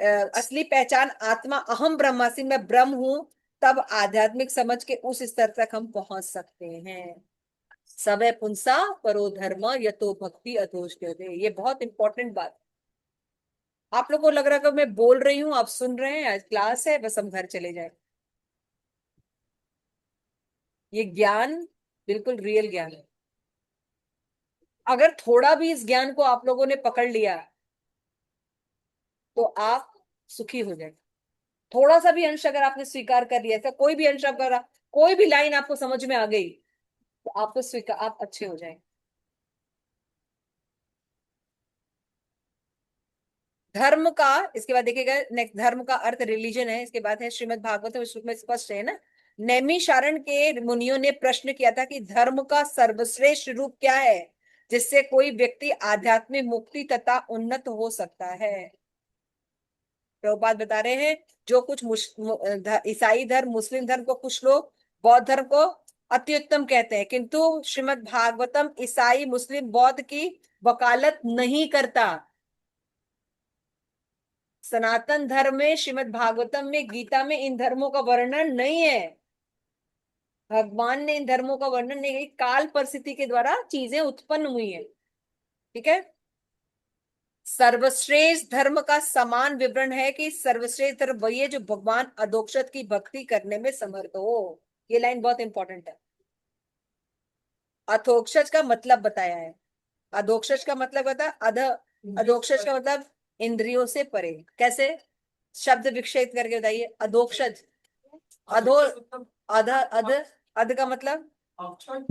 असली पहचान आत्मा अहम ब्रह्मास्मि, मैं ब्रह्म हूं, तब आध्यात्मिक समझ के उस स्तर तक हम पहुंच सकते हैं। सबे पुंसा परो धर्म यतो भक्ति अधोष्ठ्यते, ये बहुत इंपॉर्टेंट बात। आप लोगों को लग रहा है कि मैं बोल रही हूँ, आप सुन रहे हैं, आज क्लास है, बस हम घर चले जाए। ये ज्ञान बिल्कुल रियल ज्ञान है। अगर थोड़ा भी इस ज्ञान को आप लोगों ने पकड़ लिया तो आप सुखी हो जाए। थोड़ा सा भी अंश अगर आपने स्वीकार कर लिया, ऐसा कोई भी अंश, अगर कोई भी लाइन आपको समझ में आ गई तो आपको स्वीकार, आप अच्छे हो जाए। धर्म का, इसके बाद देखिएगा नेक्स्ट, धर्म का अर्थ रिलीजन है। इसके बाद है श्रीमद् भागवत में स्पष्ट है ना। नैमिषारण्य के मुनियों ने प्रश्न किया था कि धर्म का सर्वश्रेष्ठ रूप क्या है जिससे कोई व्यक्ति आध्यात्मिक मुक्ति तथा उन्नत हो सकता है। प्रभुपाद बता रहे हैं, जो कुछ ईसाई धर्म, मुस्लिम धर्म को कुछ लोग बौद्ध धर्म को अति उत्तम कहते हैं, किंतु श्रीमद् भागवतम ईसाई मुस्लिम बौद्ध की वकालत नहीं करता। सनातन धर्म में, श्रीमद् भागवतम में, गीता में इन धर्मों का वर्णन नहीं है। भगवान ने इन धर्मों का वर्णन नहीं किया, काल परिस्थिति के द्वारा चीजें उत्पन्न हुई है। ठीक है। सर्वश्रेष्ठ धर्म का समान विवरण है कि सर्वश्रेष्ठ धर्म वही है जो भगवान अधोक्षज की भक्ति करने में समर्थ हो। ये लाइन बहुत इंपॉर्टेंट है। अधोक्षज का मतलब बताया है। अधोक्षज का मतलब बता, अधोक्षज का मतलब इंद्रियों से परे। कैसे? शब्द विक्षेप करके बताइए। अधोक्षज, अधो, अध अध अध का मतलब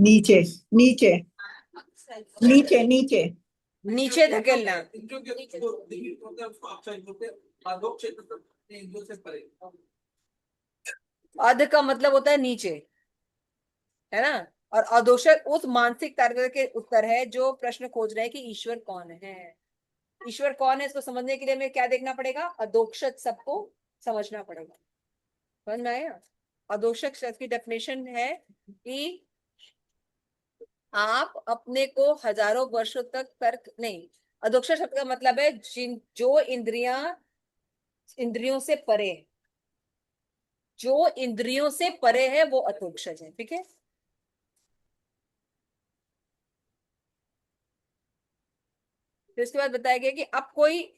नीचे, नीचे, नीचे, नीचे, नीचे धकेलना। अध का मतलब होता है नीचे, है ना। और अधोक्षज उस मानसिक तार्किक के उत्तर है जो प्रश्न खोज रहे हैं कि ईश्वर कौन है। ईश्वर कौन है इसको समझने के लिए हमें क्या देखना पड़ेगा? अधोक्षज सबको समझना पड़ेगा। समझ में आया? अधोक्षज शब्द की डेफिनेशन है कि आप अपने को हजारों वर्षों तक तर्क नहीं। अधोक्षज शब्द का मतलब है जो इंद्रियों से परे, जो इंद्रियों से परे है वो अधोक्षज है। ठीक है। तो इसके बाद बताया गया कि अब कोई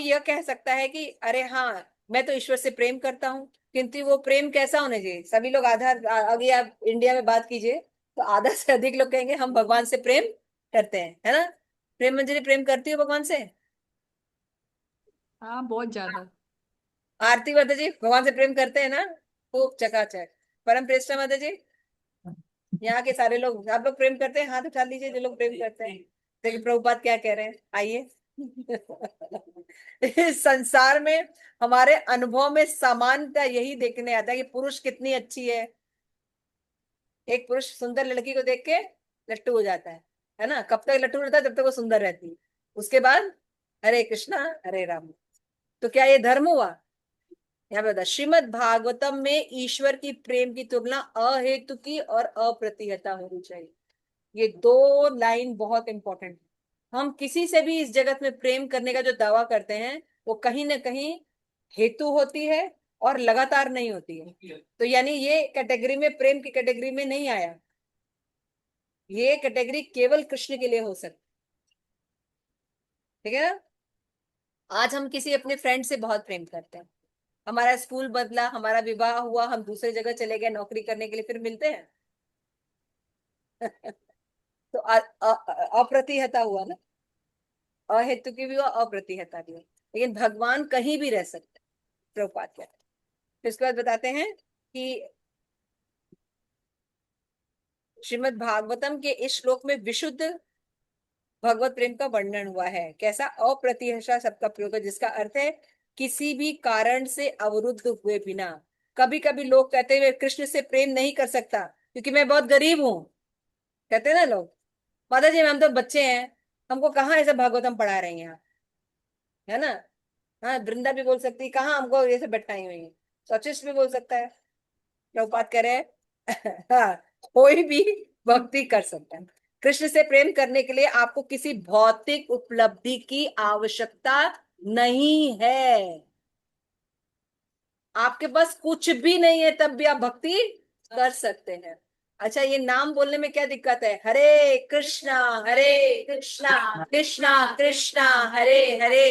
यह कह सकता है कि अरे हाँ, मैं तो ईश्वर से प्रेम करता हूँ, किंतु वो प्रेम कैसा होना चाहिए? सभी लोग अगर आप इंडिया में बात कीजिए तो आधा से अधिक लोग कहेंगे हम भगवान से प्रेम करते हैं, है ना। प्रेम मंजरी, प्रेम करती हो भगवान से? हाँ, बहुत ज्यादा। आरती माता जी भगवान से प्रेम करते हैं ना? खूब चकाचक। परम प्रेष्ठा माता जी, यहाँ के सारे लोग, आप लोग प्रेम करते हैं? हाथ उठा लीजिए जो लोग प्रेम करते हैं। देखिए प्रभुपाद क्या कह रहे हैं, आइए। इस संसार में हमारे अनुभव में समानता यही देखने आता है कि पुरुष कितनी अच्छी है। एक पुरुष सुंदर लड़की को देख के लट्टू हो जाता है ना। कब तक लट्टू रहता है? जब तक वो सुंदर रहती है। उसके बाद हरे कृष्णा हरे राम। तो क्या ये धर्म हुआ? यहाँ पे बता, श्रीमद् भागवतम में ईश्वर की प्रेम की तुलना अहेतु की और अप्रतिहता होनी चाहिए। ये दो लाइन बहुत इंपॉर्टेंट है। हम किसी से भी इस जगत में प्रेम करने का जो दावा करते हैं वो कहीं ना कहीं हेतु होती है और लगातार नहीं होती है। तो यानी ये कैटेगरी में, प्रेम की कैटेगरी में नहीं आया। ये कैटेगरी केवल कृष्ण के लिए हो सकती। ठीक है ना। आज हम किसी अपने फ्रेंड से बहुत प्रेम करते हैं, हमारा स्कूल बदला, हमारा विवाह हुआ, हम दूसरे जगह चले गए नौकरी करने के लिए, फिर मिलते हैं। तो अप्रतिहता हुआ ना। अहेतु की भी हुआ, अप्रतिहता भी हुआ। लेकिन भगवान कहीं भी रह सकते हैं, प्रभुपाद कहते हैं। फिर उसके बाद बताते हैं कि श्रीमद् भागवतम के इस श्लोक में विशुद्ध भगवत प्रेम का वर्णन हुआ है। कैसा? अप्रतिहर्षा शब्द का प्रयोग है, जिसका अर्थ है किसी भी कारण से अवरुद्ध हुए बिना। कभी कभी लोग कहते हैं कृष्ण से प्रेम नहीं कर सकता क्योंकि मैं बहुत गरीब हूं, कहते हैं ना लोग। माता जी हम तो बच्चे हैं, हमको कहाँ ऐसे भागवतम पढ़ा रही हैं आप, है ना। हाँ, वृंदा भी बोल सकती है, कहाँ हमको ये सब बैठाई हुई है। सचिश भी बोल सकता है। प्रभुपाद कह रहे हैं हाँ, कोई भी भक्ति कर सकता है। कृष्ण से प्रेम करने के लिए आपको किसी भौतिक उपलब्धि की आवश्यकता नहीं है। आपके पास कुछ भी नहीं है तब भी आप भक्ति कर सकते हैं। अच्छा, ये नाम बोलने में क्या दिक्कत है? हरे कृष्णा कृष्णा कृष्णा हरे हरे,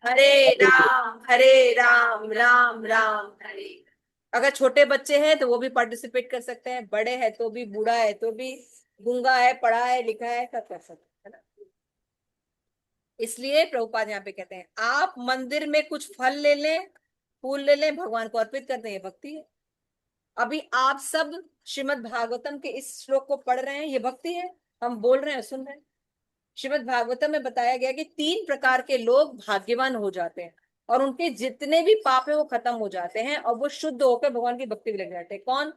हरे राम राम राम हरे। अगर छोटे बच्चे हैं तो वो भी पार्टिसिपेट कर सकते हैं, बड़े हैं तो भी, बूढ़ा है तो भी, गूंगा है, पढ़ा है, लिखा है, सब कर सकते हैं ना। इसलिए प्रभुपाद यहाँ पे कहते हैं आप मंदिर में कुछ फल ले लें, फूल ले लें, भगवान को अर्पित कर दें, ये भक्ति है। अभी आप सब श्रीमद् भागवतम के इस श्लोक को पढ़ रहे हैं, ये भक्ति है। हम बोल रहे हैं, सुन रहे हैं। श्रीमद् भागवतम में बताया गया कि 3 प्रकार के लोग भाग्यवान हो जाते हैं और उनके जितने भी पाप है वो खत्म हो जाते हैं और वो शुद्ध होकर भगवान की भक्ति में लग जाते हैं। कौन?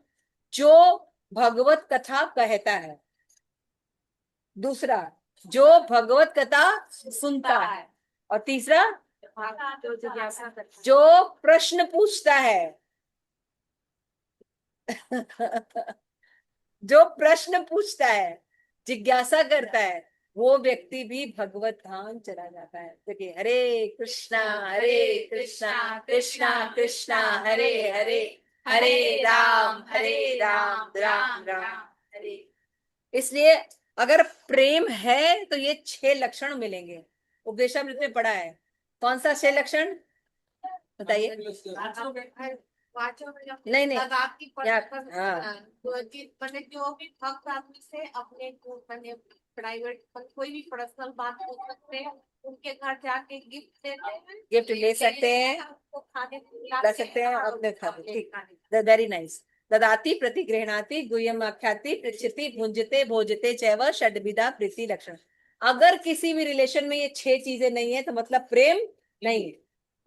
जो भगवत कथा कहता है, दूसरा जो भगवत कथा सुनता है, और तीसरा जो प्रश्न पूछता है। जो प्रश्न पूछता है, जिज्ञासा करता है, वो व्यक्ति भी भगवत धाम चला जाता है। देखिए, हरे कृष्णा कृष्णा कृष्णा हरे हरे, हरे राम राम राम हरे। इसलिए अगर प्रेम है तो ये 6 लक्षण मिलेंगे। उपदेशामृत में पढ़ा है। कौन सा 6 लक्षण बताइए? नहीं नहीं, आपकी यार, हाँ, मैंने जो भी भक्त आदमी से अपने मैंने प्राइवेट कोई भी पर्सनल बात पूछ सकते हैं, उनके घर जाके गिफ्ट देते हैं, गिफ्ट ले सकते हैं, उनको खाने ला सकते हैं, अपने खाते। ठीक, वेरी नाइस। ददाति प्रतिगृह्णाति गुह्यम आख्याति पृच्छति भुंजते भोजते चैव षड्विधा प्रीति लक्षण। अगर किसी भी रिलेशन में ये 6 चीजें नहीं है तो मतलब प्रेम नहीं है।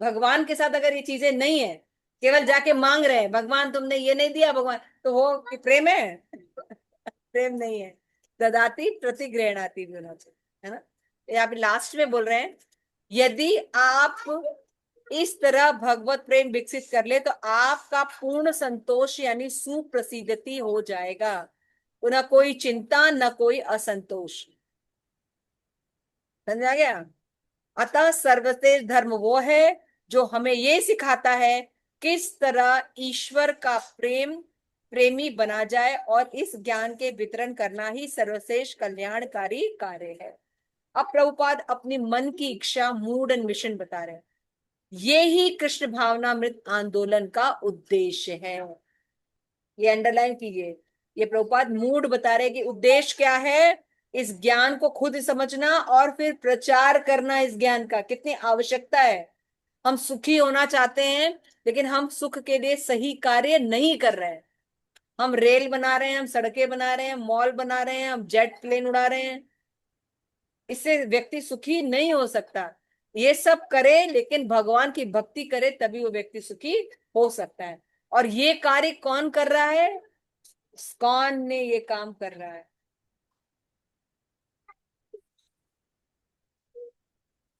भगवान के साथ अगर ये चीजें नहीं है, केवल जाके मांग रहे हैं भगवान तुमने ये नहीं दिया भगवान, तो वो कि प्रेम है? प्रेम नहीं है। ददाति प्रतिगृह्णाति भी होना चाहिए, है ना। यहाँ पे लास्ट में बोल रहे हैं यदि आप इस तरह भगवत प्रेम विकसित कर ले तो आपका पूर्ण संतोष यानी सुप्रसिद्धि हो जाएगा। न कोई चिंता, न कोई असंतोष। समझ आ गया? अतः सर्वश्रेष्ठ धर्म वो है जो हमें ये सिखाता है किस तरह ईश्वर का प्रेमी बना जाए, और इस ज्ञान के वितरण करना ही सर्वश्रेष्ठ कल्याणकारी कार्य है। अब प्रभुपाद अपनी मन की इच्छा, मूड एंड मिशन बता रहे हैं। ये ही कृष्ण भावनामृत आंदोलन का उद्देश्य है। ये अंडरलाइन कीजिए। ये प्रभुपाद मूड बता रहे कि उद्देश्य क्या है, इस ज्ञान को खुद समझना और फिर प्रचार करना। इस ज्ञान का कितनी आवश्यकता है। हम सुखी होना चाहते हैं लेकिन हम सुख के लिए सही कार्य नहीं कर रहे हैं। हम रेल बना रहे हैं, हम सड़कें बना रहे हैं, मॉल बना रहे हैं, हम जेट प्लेन उड़ा रहे हैं। इससे व्यक्ति सुखी नहीं हो सकता। ये सब करे लेकिन भगवान की भक्ति करे तभी वो व्यक्ति सुखी हो सकता है। और ये कार्य कौन कर रहा है? इस्कॉन ने ये काम कर रहा है।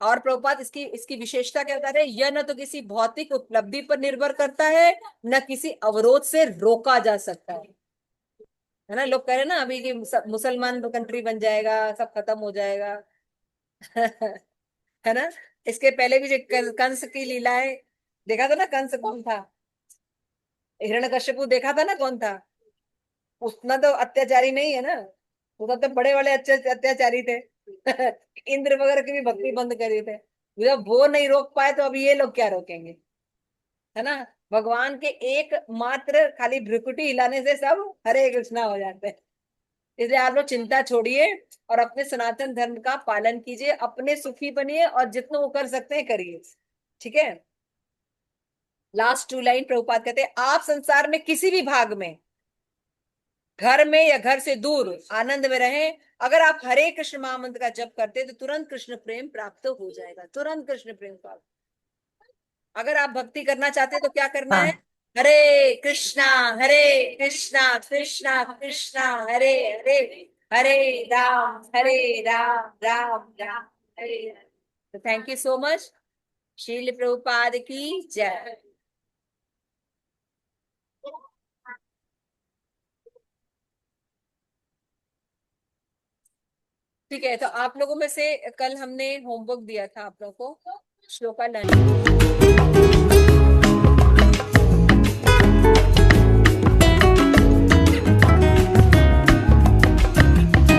और प्रभुपाद इसकी इसकी विशेषता क्या बता रहे हैं? यह न तो किसी भौतिक उपलब्धि पर निर्भर करता है, न किसी अवरोध से रोका जा सकता है ना। लोग कह रहे हैं ना अभी कि मुसलमान कंट्री बन जाएगा, सब खत्म हो जाएगा। है ना। इसके पहले भी जो कंस की लीलाएं देखा था ना। कंस कौन था? हिरण्यकश्यपु देखा था ना कौन था? उतना तो अत्याचारी नहीं है ना। वो तो बड़े वाले अच्छे अत्याचारी थे। इंद्र वगैरह की भी भक्ति बंद करी थे। जब वो नहीं रोक पाए तो अभी ये लोग क्या रोकेंगे? है ना। भगवान के एक मात्र खाली भ्रुकुटी हिलाने से सब हरे कृष्णा हो जाते हैं। इसलिए आप लोग चिंता छोड़िए और अपने सनातन धर्म का पालन कीजिए, अपने सुखी बनिए और जितना वो कर सकते हैं करिए। ठीक है। लास्ट 2 लाइन प्रभुपाद कहते हैं आप संसार में किसी भी भाग में, घर में या घर से दूर, आनंद में रहें। अगर आप हरे कृष्ण महामंत्र का जप करते तो तुरंत कृष्ण प्रेम प्राप्त हो जाएगा। तुरंत कृष्ण प्रेम प्राप्त। अगर आप भक्ति करना चाहते हैं तो क्या करना है? हरे कृष्णा कृष्णा कृष्णा हरे हरे, हरे राम राम राम हरे हरे। तो thank you so much. Srila Prabhupada की जय। ठीक है, तो आप लोगों में से कल हमने होमवर्क दिया था आप लोगों को। श्लोका लर्निंग